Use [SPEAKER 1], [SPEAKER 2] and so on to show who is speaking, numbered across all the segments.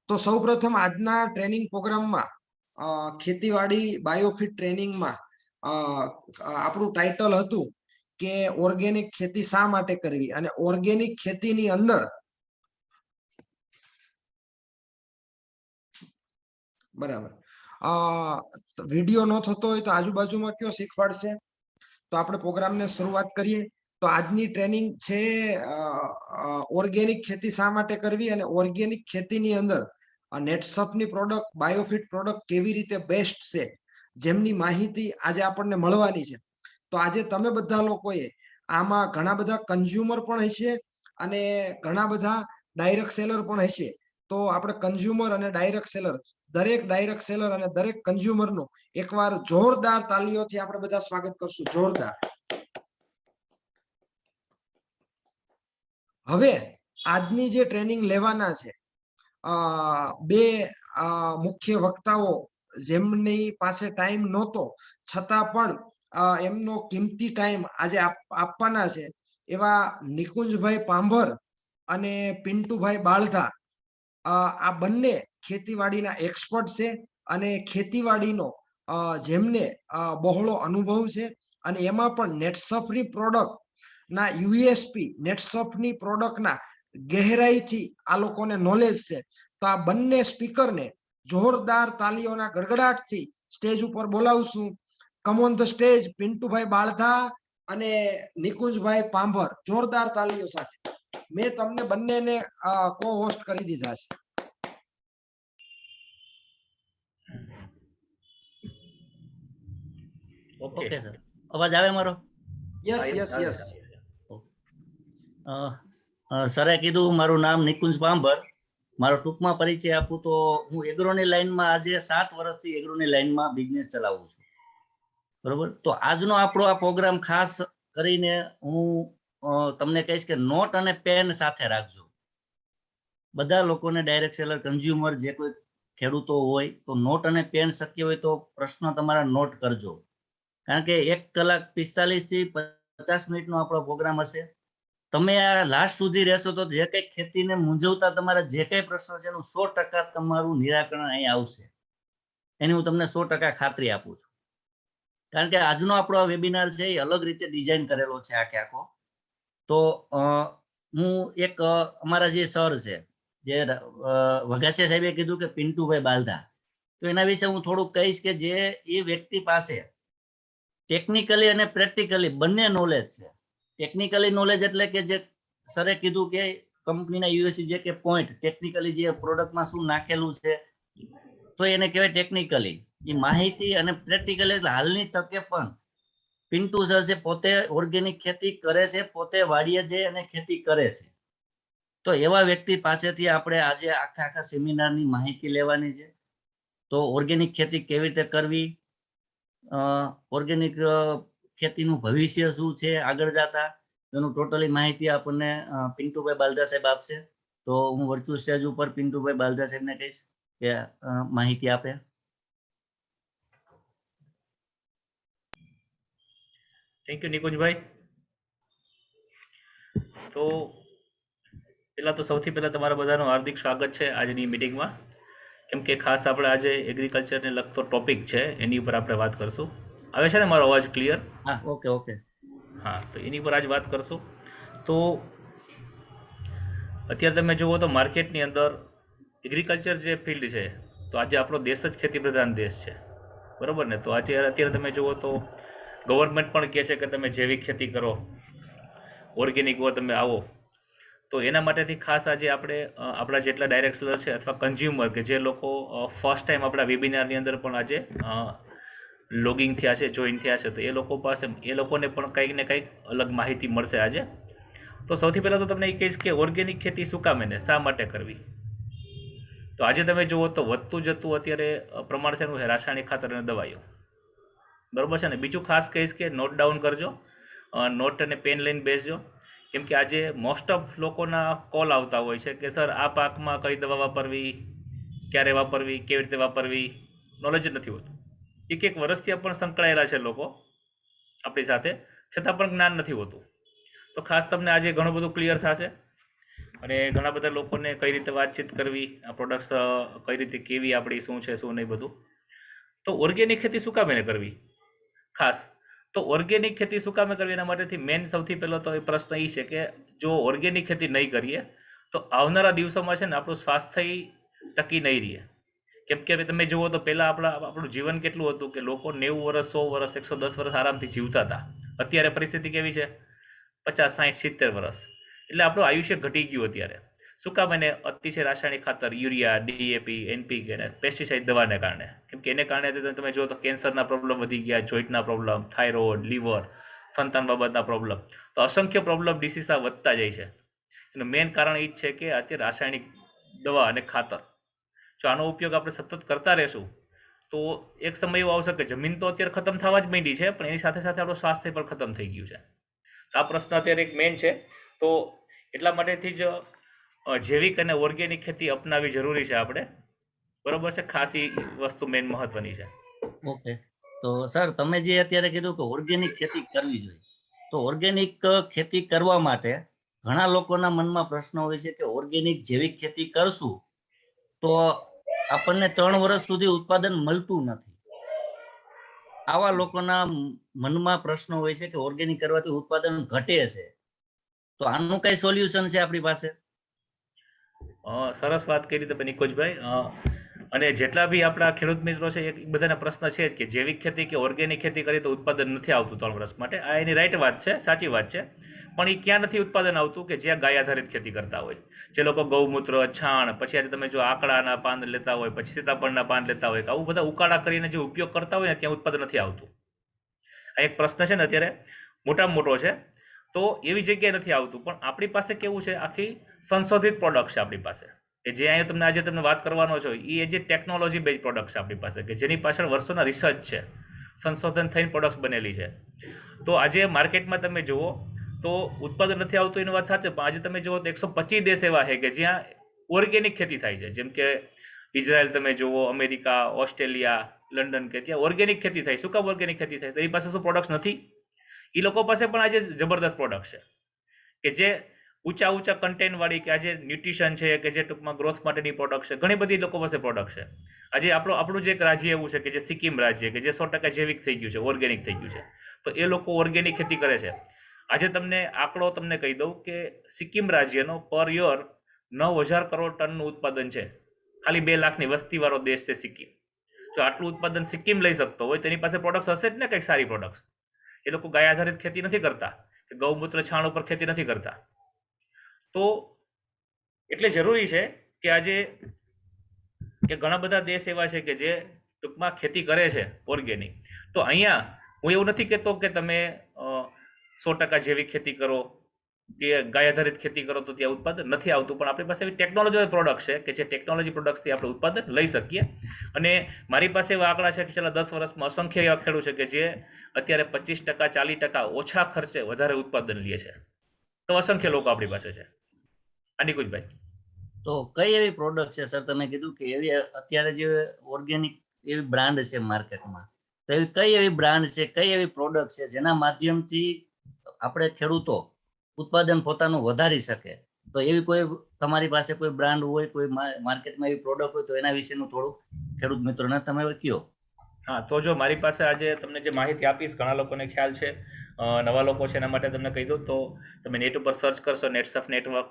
[SPEAKER 1] તો સૌપ્રથમ આજના ટ્રેનિંગ પ્રોગ્રામમાં ખેતીવાડી બાયોફિટ ટ્રેનિંગમાં આપણું ટાઇટલ હતું કે ઓર્ગેનિક ખેતી શા માટે કરવી, અને ઓર્ગેનિક ખેતીની અંદર બરાબર વિડીયો ન થતો હોય તો આજુબાજુમાં કયો શીખવાડશે. તો આપણે પ્રોગ્રામને શરૂઆત કરીએ. તો આજની ટ્રેનિંગ છે ઓર્ગેનિક ખેતી શા માટે કરવી, અને ઓર્ગેનિક ખેતીની અંદર નેટસફની પ્રોડક્ટ બાયોફિટ પ્રોડક્ટ કેવી રીતે બેસ્ટ છે, જેમની માહિતી આજે આપણને મળવાની છે. તો આજે તમે બધા લોકોએ આમાં ઘણા બધા કન્ઝ્યુમર પણ હશે અને ઘણા બધા ડાયરેક્ટ સેલર પણ હશે. તો આપણે કન્ઝ્યુમર અને ડાયરેક્ટ સેલર, દરેક ડાયરેક્ટ સેલર અને દરેક કન્ઝ્યુમરનું એકવાર જોરદાર તાલીઓથી આપણે બધા સ્વાગત કરશું. જોરદાર. હવે આજની જે ટ્રેનિંગ લેવાના છે, બે મુખ્ય વક્તાઓ જેમની પાસે ટાઈમ નહોતો છતાં પણ એમનો કિંમતી ટાઈમ આજે આપવાના છે, એવા નિકુંજભાઈ પાંભર અને પિન્ટુભાઈ બાળધા. આ બંને ખેતીવાડીના એક્સપર્ટ છે અને ખેતીવાડીનો જેમને બહોળો અનુભવ છે, અને એમાં પણ નેટસફની પ્રોડક્ટ ના યુએસપી, નેટસફની પ્રોડક્ટના ગહેરાઈથી આ લોકોને નોલેજ છે. તો આ બંને સ્પીકરને જોરદાર તાલીઓના ગડગડાટથી સ્ટેજ ઉપર બોલાવશું. Come on the stage Pintubhai Baldha અને નિકુંજભાઈ પાંભર. જોરદાર તાલીઓ સાથે મેં તમને બંનેને કો હોસ્ટ કરી દીધા છે.
[SPEAKER 2] ઓકે સર, અવાજ આવે મારો?
[SPEAKER 1] Yes yes yes.
[SPEAKER 2] સરે કીધું મારું નામ નિકુંજ પાંભર. મારો ટૂંકમાં પરિચય આપું તો હું એગ્રોની લાઈનમાં આજે 7 વર્ષથી એગ્રોની લાઈનમાં બિઝનેસ ચલાવું છું. બરોબર. તો આજનો આપણો આ પ્રોગ્રામ ખાસ કરીને હું તમને કહીશ કે નોટ અને પેન સાથે રાખજો. બધા લોકોને ડાયરેક્ટ સેલર, કન્ઝ્યુમર, જે કોઈ ખેડૂતો હોય તો નોટ અને પેન શક્ય હોય તો પ્રશ્ન તમારા નોટ કરજો, કારણ કે 1 કલાક 45 થી 50 મિનિટનો આપણો પ્રોગ્રામ હશે. તમે આ લાસ્ટ સુધી રહેશો તો જે કઈ ખેતીને મૂંઝવતા તમારા જે કઈ પ્રશ્ન છે એનું 100% તમારું નિરાકરણ અહીં આવશે, એની હું તમને 100% ખાતરી આપું છું. કારણ કે આજનો આપણો વેબિનાર છે એ અલગ રીતે ડિઝાઇન કરેલો છે આખો. તો હું એક અમારા જે સર છે, જે વઘાસિયા સાહેબે કીધું કે પિન્ટુભાઈ બાલધા, તો એના વિશે હું થોડુંક કહીશ કે જે એ વ્યક્તિ પાસે ટેકનિકલી અને પ્રેક્ટિકલી બંને નોલેજ છે. ટેકનિકલી નોલેજ એટલે કે જે સરે કીધું કે કંપનીના યુએસસી જે કે પોઈન્ટ, ટેકનિકલી જે પ્રોડક્ટમાં શું નાખેલું છે તો એને કહેવાય ટેકનિકલી એ માહિતી, અને પ્રેક્ટિકલી એટલે હાલની તકે પણ પિન્ટુ સર છે પોતે ઓર્ગેનિક ખેતી કરે છે, પોતે વાડીએ જઈ અને ખેતી કરે છે. તો એવા વ્યક્તિ પાસેથી આપણે આજે આખા સેમિનારની માહિતી લેવાની છે. તો ઓર્ગેનિક ખેતી કેવી રીતે કરવી, ઓર્ગેનિક ખેતીનું ભવિષ્ય શું છે આગળ જતા, એનું ટોટલી માહિતી આપણને પિન્ટુભાઈ બાલધા સાહેબ આપશે. તો હું વર્ચ્યુઅલ સ્ટેજ ઉપર પિન્ટુભાઈ બાલધા સાહેબને કહીશ કે માહિતી આપે.
[SPEAKER 3] Thank you નિકુંજભાઈ. તો સૌથી પહેલા તમારા બધાનું હાર્દિક સ્વાગત છે આજની મીટિંગમાં, કેમ કે ખાસ આપણે આજે એગ્રીકલ્ચરને લગતો ટોપિક છે એની ઉપર આપણે વાત કરશું. આવે છે ને મારો અવાજ ક્લિયર?
[SPEAKER 2] હા, ઓકે ઓકે.
[SPEAKER 3] હા, તો એની પર આજ વાત કરશું. તો અત્યારે તમે જુઓ તો માર્કેટની અંદર એગ્રીકલ્ચર જે ફિલ્ડ છે, તો આજે આપણો દેશ જ ખેતી પ્રધાન દેશ છે, બરાબર ને? તો અત્યારે તમે જુઓ તો ગવર્મેન્ટ પણ કહે છે કે તમે જૈવિક ખેતી કરો, ઓર્ગેનિક તમે આવો. તો એના માટેથી ખાસ આજે આપણે આપણા જેટલા ડાયરેક્ટ સેલર છે અથવા કન્ઝ્યુમર કે જે લોકો ફર્સ્ટ ટાઈમ આપણા વેબિનારની અંદર પણ આજે લોગિંગ થયા છે, જોઈન થયા છે, તો એ લોકોને પણ કંઈક ને કંઈક અલગ માહિતી મળશે આજે. તો સૌથી પહેલાં તો તમને એ કહીશ કે ઓર્ગેનિક ખેતી શું કામ એને શા માટે કરવી. તો આજે તમે જુઓ તો વધતું જતું અત્યારે પ્રમાણ છે એનું રાસાયણિક ખાતર અને દવાઈઓ, બરોબર છે ને? બીજું ખાસ કહીશ કે નોટ ડાઉન કરજો, નોટ અને પેન લઈને બેસજો, કેમ કે આજે મોસ્ટ ઓફ લોકોના કોલ આવતા હોય છે કે સર આ પાકમાં કઈ દવા વાપરવી, ક્યારે વાપરવી, કેવી રીતે વાપરવી, નોલેજ જ નથી હોતું. એક વર્ષથી પણ સંકળાયેલા છે લોકો આપણી સાથે, છતાં પણ જ્ઞાન નથી હોતું. તો ખાસ તમને આજે ઘણું બધું ક્લિયર થશે. અને ઘણા બધા લોકોને કઈ રીતે વાતચીત કરવી, આ પ્રોડક્ટ્સ કઈ રીતે કેવી આપણી, શું છે શું નહીં બધું. તો ઓર્ગેનિક ખેતી શું કામ એને કરવી ખાસ? તો ઓર્ગેનિક ખેતી શું કામે કરવી એના માટેથી મેન સૌથી પહેલો તો એ પ્રશ્ન એ છે કે જો ઓર્ગેનિક ખેતી નહીં કરીએ તો આવનારા દિવસોમાં છે ને આપણું સ્વાસ્થ્ય ટકી નહીં રહે. કેમ કે તમે જુઓ તો પહેલા આપણું જીવન કેટલું હતું કે લોકો 90 વર્ષ, 100 વર્ષ, 110 વર્ષ આરામથી જીવતા હતા. અત્યારે પરિસ્થિતિ કેવી છે? 50, 60, 70 વર્ષ. એટલે આપણું આયુષ્ય ઘટી ગયું અત્યારે. શું કામ? એને અતિશય રાસાયણિક ખાતર, યુરિયા, ડીએપી, એનપીકે અને પેસ્ટિસાઇડ દવાને કારણે. કેમ કે એને કારણે તમે જુઓ તો કેન્સરના પ્રોબ્લેમ વધી ગયા, જોઈન્ટના પ્રોબ્લેમ, થાઇરોઇડ, લીવર, સંતાન બાબતના પ્રોબ્લેમ. તો અસંખ્ય પ્રોબ્લેમ, ડિસીઝ વધતા જાય છે. એનું મેઇન કારણ એ જ છે કે અત્યારે રાસાયણિક દવા અને ખાતર, જો આનો ઉપયોગ આપણે સતત કરતા રહેશું તો એક સમય એવો આવશે કે જમીન તો અત્યારે ખતમ થવા જ માંડી છે, પણ એની સાથે સાથે આપણું સ્વાસ્થ્ય પણ ખતમ થઈ ગયું છે. આ પ્રશ્ન અત્યારે એક મેઇન છે. તો એટલા માટેથી જ જૈવિક અને ઓર્ગેનિક ખેતી અપનાવી જરૂરી છે આપણે. બરોબર છે? ખાસ એ વસ્તુ મેઇન મહત્વની છે.
[SPEAKER 2] ઓકે, તો સર તમે જે અત્યારે કીધું કે ઓર્ગેનિક ખેતી કરવી જોઈએ, તો ઓર્ગેનિક ખેતી કરવા માટે ઘણા લોકોના મનમાં પ્રશ્ન હોય છે કે ઓર્ગેનિક જૈવિક ખેતી કરશું તો આપણને 3 વર્ષ સુધી ઉત્પાદન મળતું નથી. આવા લોકોના મનમાં પ્રશ્ન હોય છે કે ઓર્ગેનિક કરવાથી ઉત્પાદન ઘટે છે, તો આનું કઈ સોલ્યુશન છે આપણી પાસે?
[SPEAKER 3] સરસ વાત કરી તમે નિકુંજભાઈ. અને જેટલા બી આપણા ખેડૂત મિત્રો છે એ બધાના પ્રશ્ન છે જ કે જૈવિક ખેતી કે ઓર્ગેનિક ખેતી કરી તો ઉત્પાદન નથી આવતું 3 વર્ષ માટે. આ એની રાઈટ વાત છે, સાચી વાત છે. પણ એ ક્યાં નથી ઉત્પાદન આવતું? કે જ્યાં ગાય આધારિત ખેતી કરતા હોય, જે લોકો ગૌમૂત્ર, છાણ, પછી આજે તમે જો આકડાના પાન લેતા હોય, પછી સીતાફળના પાન લેતા હોય, આવું બધા ઉકાળા કરીને જે ઉપયોગ કરતા હોય ને ત્યાં ઉત્પાદન નથી આવતું. આ એક પ્રશ્ન છે ને અત્યારે મોટામાં મોટો છે. તો એવી જગ્યાએ નથી આવતું. પણ આપણી પાસે કેવું છે, આખી સંશોધિત પ્રોડક્ટ છે આપણી પાસે, કે જે અહીંયા તમને આજે તમને વાત કરવાનો છો એ જે ટેકનોલોજી બેઝ પ્રોડક્ટ છે આપણી પાસે, કે જેની પાછળ વર્ષોના રિસર્ચ છે, સંશોધન થઈને પ્રોડક્ટ્સ બનેલી છે. તો આજે માર્કેટમાં તમે જુઓ તો ઉત્પાદન નથી આવતું એની વાત સાચી, પણ આજે તમે જુઓ તો 125 દેશ એવા છે કે જ્યાં ઓર્ગેનિક ખેતી થાય છે. જેમ કે ઇઝરાયલ તમે જુઓ, અમેરિકા, ઓસ્ટ્રેલિયા, લંડન, કે ત્યાં ઓર્ગેનિક ખેતી થાય. શું કામ ઓર્ગેનિક ખેતી થાય? એની પાસે શું પ્રોડક્ટ્સ નથી? એ લોકો પાસે પણ આજે જબરદસ્ત પ્રોડક્ટ છે કે જે ઊંચા કન્ટેન્ટ વાળી, કે આજે ન્યુટ્રિશન છે, કે જે ટૂંકમાં ગ્રોથ માટેની પ્રોડક્ટ છે. ઘણી બધી લોકો પાસે પ્રોડક્ટ છે. આજે આપણું જે એક રાજ્ય એવું છે કે જે સિક્કિમ રાજ્ય, કે જે 100% જૈવિક થઈ ગયું છે, ઓર્ગેનિક થઈ ગયું છે. તો એ લોકો ઓર્ગેનિક ખેતી કરે છે. આજે તમને આંકડો તમને કહી દઉં કે સિક્કિમ રાજ્યનો પર યર 9,000 કરોડ ટનનું ઉત્પાદન છે. ખાલી 2 લાખની વસ્તીવાળો દેશ છે સિક્કિમ. જો આટલું ઉત્પાદન સિક્કિમ લઈ શકતો હોય તો એની પાસે પ્રોડક્ટ્સ હશે જ ને, કંઈક સારી પ્રોડક્ટ્સ. એ લોકો ગાય આધારિત ખેતી નથી કરતા, કે ગૌમૂત્ર, છાણ ઉપર ખેતી નથી કરતા. તો એટલે જરૂરી છે કે આજે કે ઘણા બધા દેશ એવા છે કે જે ટૂંકમાં ખેતી કરે છે ઓર્ગેનિક. તો અહીંયા હું એવું નથી કહેતો કે તમે 100% જૈવિક ખેતી કરો કે ગાય આધારિત ખેતી કરો તો ત્યાં ઉત્પાદન નથી આવતું. પણ આપણી પાસે એવી ટેકનોલોજી પ્રોડક્ટ છે કે જે ટેકનોલોજી પ્રોડક્ટથી આપણે ઉત્પાદન લઈ શકીએ. અને મારી પાસે એવા આંકડા છે કે છેલ્લા 10 વર્ષમાં અસંખ્ય એવા ખેડૂત છે કે જે અત્યારે 25%, 40% ઓછા ખર્ચે વધારે ઉત્પાદન લે છે. તો અસંખ્ય લોકો આપણી પાસે છે. નિકુંજભાઈ,
[SPEAKER 2] તો કઈ એવી પ્રોડક્ટ છે સર? તમે કીધું કે એવી અત્યારે જે ઓર્ગેનિક એવી બ્રાન્ડ છે માર્કેટમાં, તો એવી કઈ એવી બ્રાન્ડ છે, કઈ એવી પ્રોડક્ટ છે જેના માધ્યમથી આપણે ખેડૂતો ઉત્પાદન પોતાનું વધારી શકે? તો એવી કોઈ તમારી પાસે કોઈ બ્રાન્ડ હોય, કોઈ માર્કેટમાં એવી પ્રોડક્ટ હોય તો એના વિશેનું થોડું ખેડૂત મિત્રોને તમે કહો.
[SPEAKER 3] હા, તો જો મારી પાસે આજે તમને જે માહિતી આપીશ, ઘણા લોકોને ખ્યાલ છે, નવા લોકો છે એના માટે તમને કહી દઉં. તો તમે નેટ ઉપર સર્ચ કરશો નેટસફ નેટવર્ક.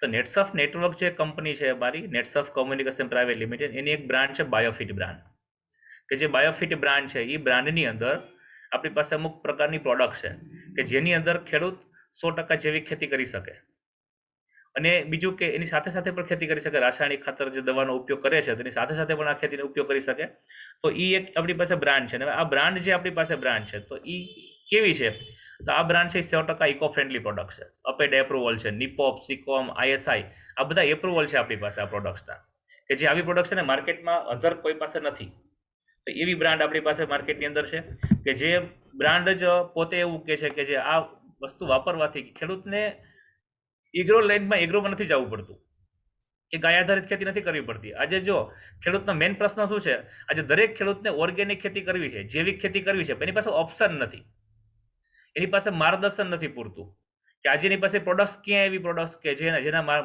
[SPEAKER 3] તો નેટસફ નેટવર્ક જે કંપની છે મારી, નેટસફ કોમ્યુનિકેશન પ્રાઇવેટ લિમિટેડ, એની એક બ્રાન્ડ છે બાયોફિટ બ્રાન્ડ. કે જે બાયોફિટ બ્રાન્ડ છે એ બ્રાન્ડની અંદર આપણી પાસે અમુક પ્રકારની પ્રોડક્ટ છે કે જેની અંદર ખેડૂત 100% જૈવિક ખેતી કરી શકે. અને બીજું કે એની સાથે સાથે પણ ખેતી કરી શકે. રાસાયણિક ખાતર જે દવાનો ઉપયોગ કરે છે તેની સાથે સાથે પણ આ ખેતીનો ઉપયોગ કરી શકે. તો એ એક આપણી પાસે બ્રાન્ડ છે. અને આ બ્રાન્ડ જે આપણી પાસે બ્રાન્ડ છે તો એ કેવી છે? તો આ બ્રાન્ડ છે 100% ઇકો ફ્રેન્ડલી પ્રોડક્ટ છે. અપેડ એપ્રુવલ છે, નિપોપ, સિકોમ, ISI, આ બધા એપ્રુવલ છે આપણી પાસે આ પ્રોડક્ટ્સના, કે જે આવી પ્રોડક્ટ છે ને માર્કેટમાં અધર કોઈ પાસે નથી. તો એવી બ્રાન્ડ આપણી પાસે માર્કેટની અંદર છે કે જે બ્રાન્ડ જ પોતે એવું કહે છે કે જે આ વસ્તુ વાપરવાથી ખેડૂતને એગ્રોમાં નથી જવું પડતું, કે ગાય આધારિત ખેતી નથી કરવી પડતી. આજે જો ખેડૂતનો મેઇન પ્રશ્ન શું છે, આજે દરેક ખેડૂતને ઓર્ગેનિક ખેતી કરવી છે, જૈવિક ખેતી કરવી છે, એની પાસે ઓપ્શન નથી, એની પાસે માર્ગદર્શન નથી પૂરતું. કે આજે એની પાસે પ્રોડક્ટ્સ ક્યાં એવી પ્રોડક્ટ્સ કે જેના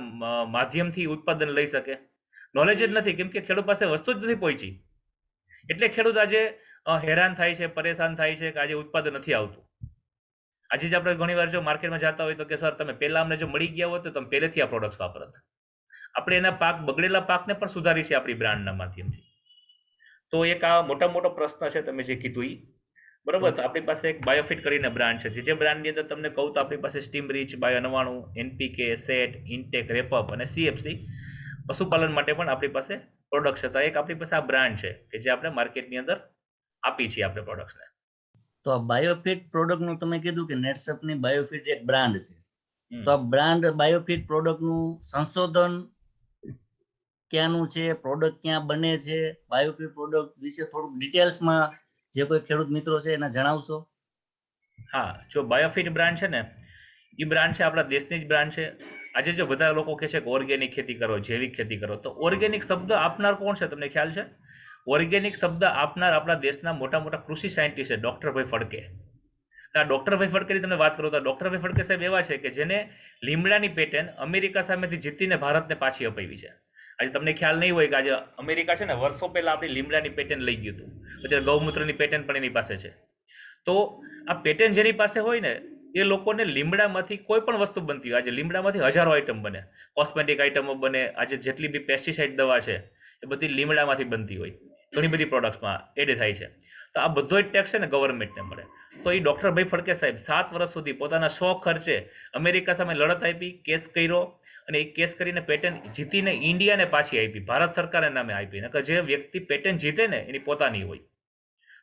[SPEAKER 3] માધ્યમથી ઉત્પાદન લઈ શકે? નોલેજ જ નથી, કેમ કે ખેડૂત પાસે વસ્તુ જ નથી પહોંચી. એટલે ખેડૂત આજે હેરાન થાય છે, પરેશાન થાય છે કે આજે ઉત્પાદન નથી આવતું. આજે જ આપણે ઘણીવાર જો માર્કેટમાં જતા હોય તો કે સર તમે પહેલા અમને જો મળી ગયા હોત તો તમે પહેલેથી આ પ્રોડક્ટ્સ વાપરત. આપણે એના બગડેલા પાકને પણ સુધારી છે આપણી બ્રાન્ડના માધ્યમથી. તો એક આ મોટો પ્રશ્ન છે તમે જે કીધું ઈ. બરોબર. તો આપણી પાસે એક બાયોફિટ કરીને બ્રાન્ડ છે, જે બ્રાન્ડની અંદર તમને કહું તો આપણી પાસે steam rich, bio 99, NPK, set, intake, wrap up અને સીએફસી પશુપાલન માટે પણ આપણી પાસે પ્રોડક્ટ છે. તો એક આપણી પાસે આ બ્રાન્ડ છે કે જે આપણે માર્કેટની અંદર આપી છીએ આપણે પ્રોડક્ટ્સને.
[SPEAKER 2] તો આ બાયોફિટ પ્રોડક્ટનું તમે કીધું કે નેટસપની બાયોફિટ એક બ્રાન્ડ છે. તો આ બ્રાન્ડ બાયોફિટ પ્રોડક્ટનું સંશોધન ક્યાંનું છે, પ્રોડક્ટ ક્યાં બને છે, બાયોફિટ પ્રોડક્ટ વિશે થોડુંક ડિટેલ્સમાં જે કોઈ ખેડૂત મિત્રો છે એને જણાવશો?
[SPEAKER 3] હા, જો બાયોફિટ બ્રાન્ડ છે ને, એ બ્રાન્ડ છે આપણા દેશની જ બ્રાન્ડ છે. આજે જો બધા લોકો કહે છે કે ઓર્ગેનિક ખેતી કરો, જૈવિક ખેતી કરો, તો ઓર્ગેનિક શબ્દ આપનાર કોણ છે તમને ખ્યાલ છે? ઓર્ગેનિક શબ્દ આપનાર આપણા દેશના મોટા કૃષિ સાયન્ટિસ્ટ છે ડોક્ટરભાઈ ફડકે. આ ડોક્ટરભાઈ ફડકેની તમે વાત કરો તો ડોક્ટરભાઈ ફડકે સાહેબ એવા છે કે જેને લીમડાની પેટર્ન અમેરિકા સામેથી જીતીને ભારતને પાછી અપાવી છે. આજે તમને ખ્યાલ નહીં હોય કે આજે અમેરિકા છે ને વર્ષો પહેલા આપણી લીમડાની પેટર્ન લઈ ગયું હતું. અત્યારે ગૌમૂત્રની પેટર્ન પણ એની પાસે છે. તો આ પેટર્ન જેની પાસે હોય ને એ લોકોને લીમડામાંથી કોઈ પણ વસ્તુ બનતી હોય. આજે લીમડામાંથી હજારો આઈટમ બને, કોસ્મેટિક આઈટમો બને. આજે જેટલી બી પેસ્ટિસાઇડ દવા છે એ બધી લીમડામાંથી બનતી હોય, ઘણી બધી પ્રોડક્ટ્સમાં એડ થાય છે. તો આ બધો જ ટેક્સ છે ને ગવર્મેન્ટને મળે. તો એ ડોક્ટરભાઈ ફડકે સાહેબ 7 વર્ષ સુધી પોતાના 100 ખર્ચે અમેરિકા સામે લડત આપી, કેસ કર્યો, અને એ કેસ કરીને પેટન્ટ જીતીને ઇન્ડિયાને પાછી આપી, ભારત સરકારના નામે આપી. નકર જે વ્યક્તિ પેટન્ટ જીતે ને એની પોતાની હોય.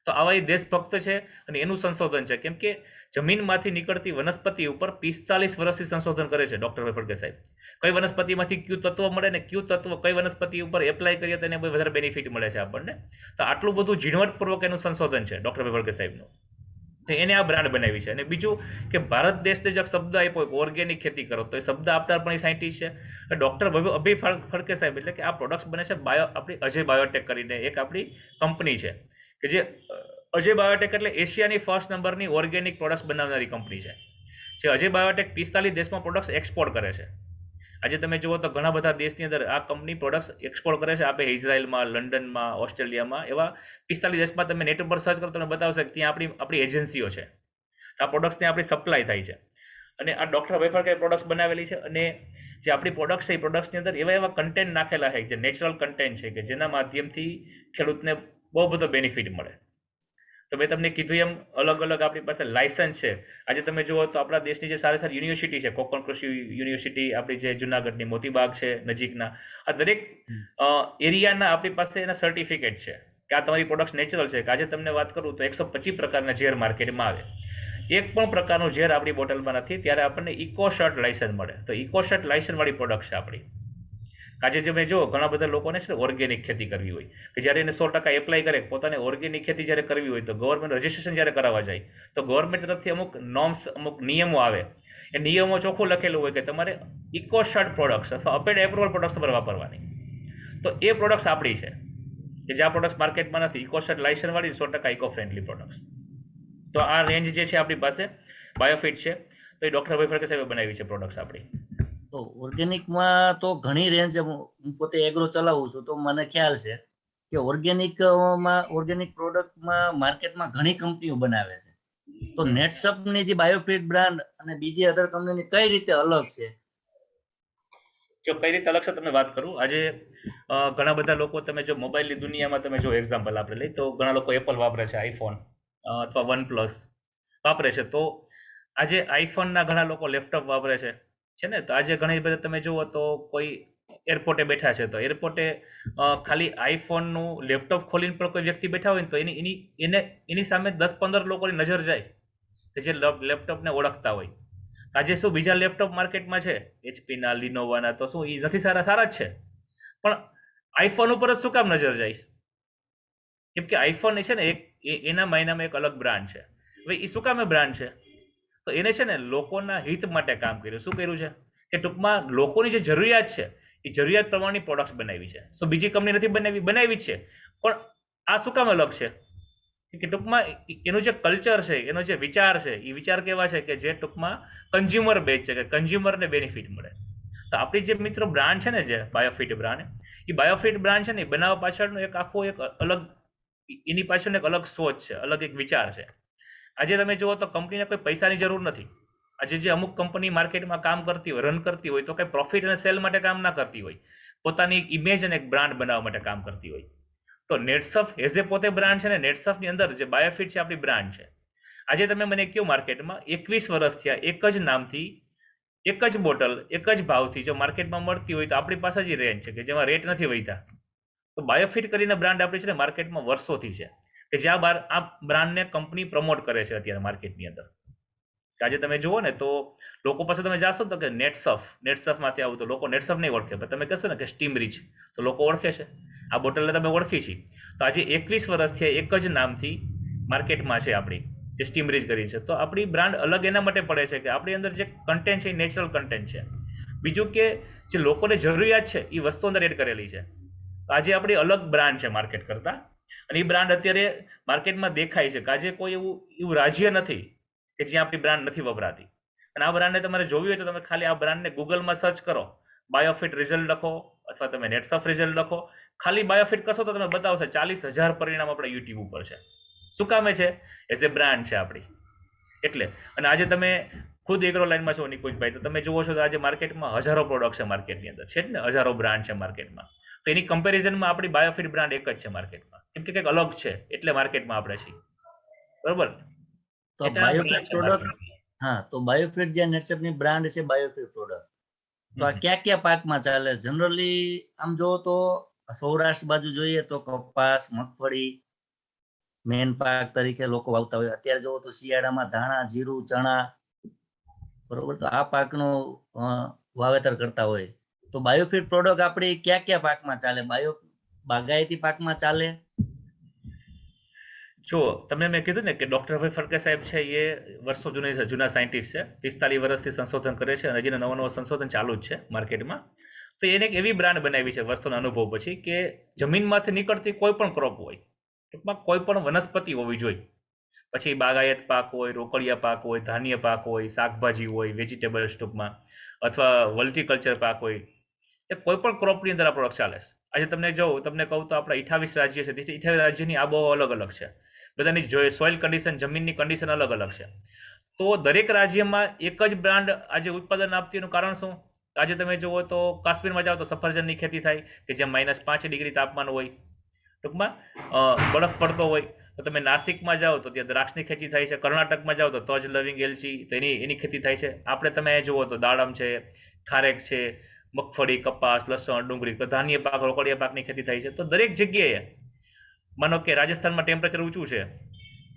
[SPEAKER 3] તો આવા એ દેશભક્ત છે અને એનું સંશોધન છે. કેમ કે જમીનમાંથી નીકળતી વનસ્પતિ ઉપર 45 વર્ષથી સંશોધન કરે છે ડોક્ટર ફડકે સાહેબ. કઈ વનસ્પતિમાંથી ક્યુ તત્વ મળે ને ક્યુ તત્વ કઈ વનસ્પતિ ઉપર એપ્લાય કરીએ તો એને વધારે બેનિફિટ મળે છે આપણને. તો આટલું બધું ઝીણવટપૂર્વક એનું સંશોધન છે ડોક્ટર ફડકે સાહેબનું. તો એને આ બ્રાન્ડ બનાવી છે. અને બીજું કે ભારત દેશને જે શબ્દ આપ્યો કે ઓર્ગેનિક ખેતી કરો, તો એ શબ્દ આપનાર પણ એ સાયન્ટિસ્ટ છે ડોક્ટર અભય ફડકે સાહેબ. એટલે કે આ પ્રોડક્ટ્સ બને છે આપણી અજય બાયોટેક કરીને એક આપણી કંપની છે કે જે અજય બાયોટેક એટલે એશિયાની ફર્સ્ટ નંબરની ઓર્ગેનિક પ્રોડક્ટ્સ બનાવનારી કંપની છે. જે અજય બાયોટેક 45 દેશમાં પ્રોડક્ટ્સ એક્સપોર્ટ કરે છે. આજે તમે જુઓ તો ઘણા બધા દેશની અંદર આ કંપની પ્રોડક્ટ્સ એક્સપોર્ટ કરે છે. આપણે ઇઝરાયલમાં, લંડનમાં, ઓસ્ટ્રેલિયામાં એવા 45 દેશમાં તમે નેટ ઉપર સર્ચ કરો તમને બતાવશે કે ત્યાં આપણી એજન્સીઓ છે. આ પ્રોડક્ટ્સ ત્યાં આપણી સપ્લાય થાય છે. અને આ ડોક્ટર વેફર પ્રોડક્ટ્સ બનાવેલી છે. અને જે આપણી પ્રોડક્ટ્સ છે એ પ્રોડક્ટ્સની અંદર એવા કન્ટેન્ટ નાખેલા છે જે નેચરલ કન્ટેન્ટ છે કે જેના માધ્યમથી ખેડૂતને બહુ બધો બેનિફિટ મળે. તો મેં તમને કીધું એમ અલગ આપણી પાસે લાયસન્સ છે. આજે તમે જુઓ તો આપણા દેશની જે સારી યુનિવર્સિટી છે, કોકણ કૃષિ યુનિવર્સિટી આપણી જે જુનાગઢની મોતીબાગ છે નજીકના, આ દરેક એરિયાના આપણી પાસે એના સર્ટિફિકેટ છે કે આ તમારી પ્રોડક્ટ્સ નેચરલ છે. કે આજે તમને વાત કરું તો 125 પ્રકારના ઝેર માર્કેટમાં આવે, એક પણ પ્રકારનું ઝેર આપણી બોટલમાં નથી, ત્યારે આપણને ઇકોશર્ટ લાયસન્સ મળે. તો ઇકોશર્ટ લાયસન્સ વાળી પ્રોડક્ટ છે આપણી. આજે તમે જો ઘણા બધા લોકોને છે ઓર્ગેનિક ખેતી કરવી હોય કે જ્યારે એને 100% એપ્લાય કરે, પોતાને ઓર્ગેનિક ખેતી જ્યારે કરવી હોય તો ગવર્મેન્ટ રજિસ્ટ્રેશન જ્યારે કરાવવા જાય તો ગવર્મેન્ટ તરફથી અમુક નોર્મ્સ, અમુક નિયમો આવે. એ નિયમો ચોખ્ખું લખેલું હોય કે તમારે ઇકોશર્ટ પ્રોડક્ટ્સ અથવા અપેડ એપ્રુવલ પ્રોડક્ટ્સ તમારે વાપરવાની. તો એ પ્રોડક્ટ્સ આપણી છે કે જે આ પ્રોડક્ટ્સ માર્કેટમાં નથી. ઇકોશર્ટ લાયસન્સ વાળી 100% ઇકો ફ્રેન્ડલી પ્રોડક્ટ્સ. તો આ રેન્જ જે છે આપણી પાસે બાયોફિટ છે, તો એ ડોક્ટર ભાઈ ફડકે સાહેબે બનાવી છે પ્રોડક્ટ્સ આપણી.
[SPEAKER 2] તો ઓર્ગેનિકમાં તો ઘણી રેન્જ, હું પોતે એગ્રો ચલાવું છું તો મને ખ્યાલ છે કે ઓર્ગેનિક પ્રોડક્ટમાં માર્કેટમાં ઘણી કંપનીઓ બનાવે છે. તો નેટસપની જે બાયોફિટ બ્રાન્ડ અને બીજી અધર કંપનીની કઈ રીતે અલગ છે?
[SPEAKER 3] જો કઈ રીતે અલગ છે તમને વાત કરું. આજે ઘણા બધા લોકો તમે જો મોબાઈલની દુનિયામાં તમે જો એક્ઝામ્પલ આપણે લઈ તો ઘણા લોકો એપલ વાપરે છે, આઈફોન અથવા વનપ્લસ વાપરે છે. તો આજે આઈફોનના ઘણા લોકો લેપટોપ વાપરે છે ને. તો આજે ઘણી બધા તમે જુઓ તો કોઈ એરપોર્ટે બેઠા છે તો એરપોર્ટે ખાલી આઈફોનનું લેપટોપ ખોલીને પણ કોઈ વ્યક્તિ બેઠા હોય ને તો એની સામે 10-15 લોકોની નજર જાય કે જે લેપટોપને ઓળખતા હોય. આજે શું બીજા લેપટોપ માર્કેટમાં છે એચપીના, લિનોવાના, તો શું એ નથી સારા જ છે, પણ આઈફોન ઉપર જ શું કામ નજર જાય? કેમ કે આઈફોન છે ને એના માયનામાં એક અલગ બ્રાન્ડ છે. હવે એ શું કામે બ્રાન્ડ છે? તો એને છે ને લોકોના હિત માટે કામ કર્યું. શું કર્યું છે કે ટૂંકમાં લોકોની જે જરૂરિયાત છે એ જરૂરિયાત પ્રમાણેની પ્રોડક્ટ્સ બનાવી છે. શું બીજી કંપની નથી બનાવી જ છે, પણ આ શું કામ અલગ છે કે ટૂંકમાં એનું જે કલ્ચર છે, એનો જે વિચાર છે, એ વિચાર કેવા છે કે જે ટૂંકમાં કન્ઝ્યુમર બેઝ છે, કે કન્ઝ્યુમરને બેનિફિટ મળે. તો આપણી જે મિત્રો બ્રાન્ડ છે ને, જે બાયોફિટ બ્રાન્ડ, એ બાયોફિટ બ્રાન્ડ છે ને, એ બનાવવા પાછળનો એક આખો એક અલગ, એની પાછળ એક અલગ સોચ છે, અલગ એક વિચાર છે. આજે તમે જુઓ તો કંપનીને કોઈ પૈસાની જરૂર નથી. આજે જે અમુક કંપની માર્કેટમાં કામ કરતી હોય, રન કરતી હોય, તો કંઈ પ્રોફિટ અને સેલ માટે કામ ના કરતી હોય, પોતાની ઇમેજ અને એક બ્રાન્ડ બનાવવા માટે કામ કરતી હોય. તો નેટસફ એઝ એ પોતે બ્રાન્ડ છે ને, નેટસફની અંદર જે બાયોફિટ છે આપણી બ્રાન્ડ છે. આજે તમે મને કહો માર્કેટમાં 21 વર્ષ થયા એક જ નામથી, એક જ બોટલ, એક જ ભાવથી જો માર્કેટમાં મળતી હોય, તો આપણી પાસે જ રેન્જ છે કે જેમાં રેટ નથી વધ્યા. તો બાયોફિટ કરીને બ્રાન્ડ આપણી છે ને માર્કેટમાં વર્ષોથી છે, કે જ્યાં આ બ્રાન્ડને કંપની પ્રમોટ કરે છે અત્યારે માર્કેટની અંદર. આજે તમે જુઓ ને તો લોકો પાસે તમે જાશો તો કે નેટસફમાંથી આવું, તો લોકો નેટસફ નહીં ઓળખે, પણ તમે કહેશો ને કે સ્ટીમ રીચ, તો લોકો ઓળખે છે. આ બોટલને તમે ઓળખી છે. તો આજે 21 વર્ષથી એક જ નામથી માર્કેટમાં છે આપણી, જે સ્ટીમ રીચ કરી છે. તો આપણી બ્રાન્ડ અલગ એના માટે પડે છે કે આપણી અંદર જે કન્ટેન્ટ છે એ નેચરલ કન્ટેન્ટ છે. બીજું કે જે લોકોને જરૂરિયાત છે એ વસ્તુ અંદર એડ કરેલી છે. તો આજે આપણી અલગ બ્રાન્ડ છે માર્કેટ કરતા, અને એ બ્રાન્ડ અત્યારે માર્કેટમાં દેખાય છે. કે આજે કોઈ એવું રાજ્ય નથી કે જ્યાં આપણી બ્રાન્ડ નથી વપરાતી. અને આ બ્રાન્ડને તમારે જોવી હોય તો તમે ખાલી આ બ્રાન્ડને ગૂગલમાં સર્ચ કરો, બાયોફિટ રિઝલ્ટ લખો, અથવા તમે નેટસફ રિઝલ્ટ લખો, ખાલી બાયોફિટ કરશો તો તમે બતાવશે 40,000 પરિણામ આપણે યુટ્યુબ ઉપર છે. શું કામે છે? એઝ એ બ્રાન્ડ છે આપણી એટલે. અને આજે તમે ખુદ એગ્રો લાઈનમાં છો નિકુંજભાઈ, તો તમે જુઓ છો તો આજે માર્કેટમાં હજારો પ્રોડક્ટ છે માર્કેટની અંદર, છે જ ને, હજારો બ્રાન્ડ છે માર્કેટમાં. તો એની કમ્પેરિઝનમાં આપણી બાયોફિટ બ્રાન્ડ એક જ છે માર્કેટમાં, કેમ કે કંઈક અલગ છે એટલે માર્કેટમાં આપણે છીએ. બરોબર?
[SPEAKER 2] તો બાયોફિટ પ્રોડક્ટ, હા, તો બાયોફિટ જે નેટસફની બ્રાન્ડ છે, બાયોફિટ પ્રોડક્ટ, તો આ કયા કયા પાકમાં ચાલે? જનરલી આમ જોવો તો સૌરાષ્ટ્ર બાજુ જોઈએ તો કપાસ, મગફળી મેન પાક તરીકે લોકો વાવતા હોય. અત્યારે જોવો તો શિયાળામાં ધાણા, જીરું, ચણા, બરોબર, તો આ પાકનું વાવેતર કરતા હોય. તો બાયોફિટ પ્રોડક્ટ આપણી કયા કયા પાકમાં ચાલે? બાગાયતી પાકમાં ચાલે?
[SPEAKER 3] જો તમને મેં કીધું ને કે ડોક્ટર અભય ફડકે સાહેબ છે, એ વર્ષો જૂના સાયન્ટિસ્ટ છે, 45 વર્ષથી સંશોધન કરે છે, અને હજી નવા સંશોધન ચાલુ જ છે માર્કેટમાં. તો એને એક એવી બ્રાન્ડ બનાવી છે વર્ષોના અનુભવ પછી, કે જમીનમાંથી નીકળતી કોઈ પણ ક્રોપ હોય, ટૂંકમાં કોઈ પણ વનસ્પતિ હોવી જોઈએ, પછી બાગાયત પાક હોય, રોકડિયા પાક હોય, ધાન્ય પાક હોય, શાકભાજી હોય, વેજીટેબલ્સ ટૂંકમાં, અથવા વલ્ટીકલ્ચર પાક હોય, એ કોઈ પણ ક્રોપની અંદર આ પ્રોડક્ટ ચાલે છે. આજે તમને કહું તો આપણા 28 રાજ્ય છે, 28 રાજ્યની આબોહવા અલગ અલગ છે, બધાની જોઈએ સોઇલ કન્ડિશન, જમીનની કન્ડિશન અલગ અલગ છે. તો દરેક રાજ્યમાં એક જ બ્રાન્ડ આજે ઉત્પાદન આપતી એનું કારણ શું? આજે તમે જુઓ તો કાશ્મીરમાં જાઓ તો સફરજનની ખેતી થાય, કે જ્યાં -5 ડિગ્રી તાપમાન હોય, ટૂંકમાં બરફ પડતો હોય. તો તમે નાસિકમાં જાઓ તો ત્યાં દ્રાક્ષની ખેતી થાય છે, કર્ણાટકમાં જાઓ તો તજ, લવિંગ, એલચી, તો એની ખેતી થાય છે. આપણે તમે જુઓ તો દાડમ છે, ખારેક છે, મગફળી, કપાસ, લસણ, ડુંગળી, તો ધાન્ય પાક, રોકડિયા પાકની ખેતી થાય છે. તો દરેક જગ્યાએ, માનો કે રાજસ્થાનમાં ટેમ્પરેચર ઊંચું છે,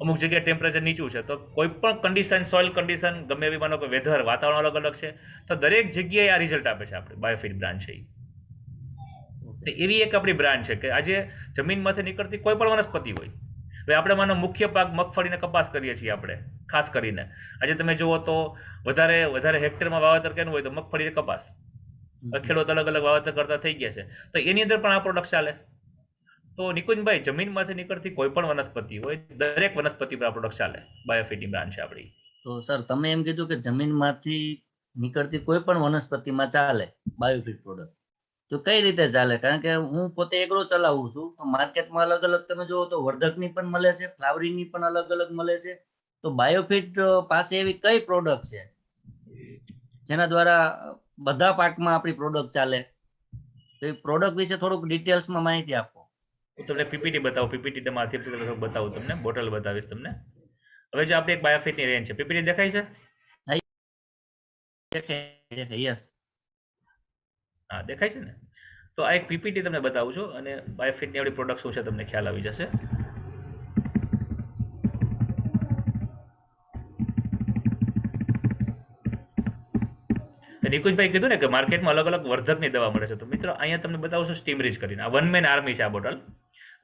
[SPEAKER 3] અમુક જગ્યાએ ટેમ્પરેચર નીચું છે, તો કોઈ પણ કન્ડિશન, સોઇલ કન્ડિશન ગમે એવી, માનો કે વેધર, વાતાવરણ અલગ અલગ છે, તો દરેક જગ્યાએ આ રિઝલ્ટ આપે છે આપણે બાયોફિટ બ્રાન્ડ છે. તો એવી એક આપણી બ્રાન્ડ છે કે આજે જમીનમાંથી નીકળતી કોઈ પણ વનસ્પતિ હોય. હવે આપણે માનો મુખ્ય પાક મગફળી ને કપાસ કરીએ છીએ આપણે ખાસ કરીને. આજે તમે જુઓ તો વધારે હેક્ટરમાં વાવેતર કરવું હોય તો મગફળી ને કપાસ, ખેડૂત અલગ અલગ વાવેતર કરતા થઈ ગયા છે. તો એની અંદર પણ આ પ્રોડક્ટ ચાલે. તો નિકુંજભાઈ, જમીનમાંથી નીકળતી કોઈ પણ વનસ્પતિ હોય, દરેક વનસ્પતિ પર આ પ્રોડક્ટ ચાલે. બાયોફિટની બ્રાન્ડ છે આપણી.
[SPEAKER 2] તો સર, તમે એમ કીધું કે જમીનમાંથી નીકળતી કોઈ પણ વનસ્પતિમાં ચાલે બાયોફિટ પ્રોડક્ટ, તો કઈ રીતે ચાલે? કારણ કે હું પોતે એગ્રો ચલાવું છું, તો માર્કેટમાં અલગ અલગ તમે જુઓ તો વર્ધકની પણ મળે છે, ફ્લાવરિંગની પણ અલગ અલગ મળે છે. તો બાયોફિટ પાસે એવી કઈ પ્રોડક્ટ છે જેના દ્વારા બધા પાકમાં આપણી પ્રોડક્ટ ચાલે? તો એ પ્રોડક્ટ વિશે થોડુંક ડિટેલ્સમાં માહિતી આપો.
[SPEAKER 3] હું તમને પીપીટી બતાવું, પીપીટી માંથી બતાવું તમને, બોટલ બતાવીશ તમને. હવે જો આપણે એક બાયોફિટની રેન્જ છે, પીપીટી દેખાય છે?
[SPEAKER 2] યસ,
[SPEAKER 3] હા, દેખાય છે ને. તો આ એક પીપીટી તમને બતાવું છું, અને બાયોફિટની આપણી પ્રોડક્ટ શું છે તમને ખ્યાલ આવી જશે. નિકુંજભાઈ કીધું ને કે માર્કેટમાં અલગ અલગ વર્ધકની દવા મળે છે. તો મિત્રો અહીંયા તમને બતાવું છું સ્ટીમ રીચ કરીને. આ વન મેન આર્મી છે આ બોટલ.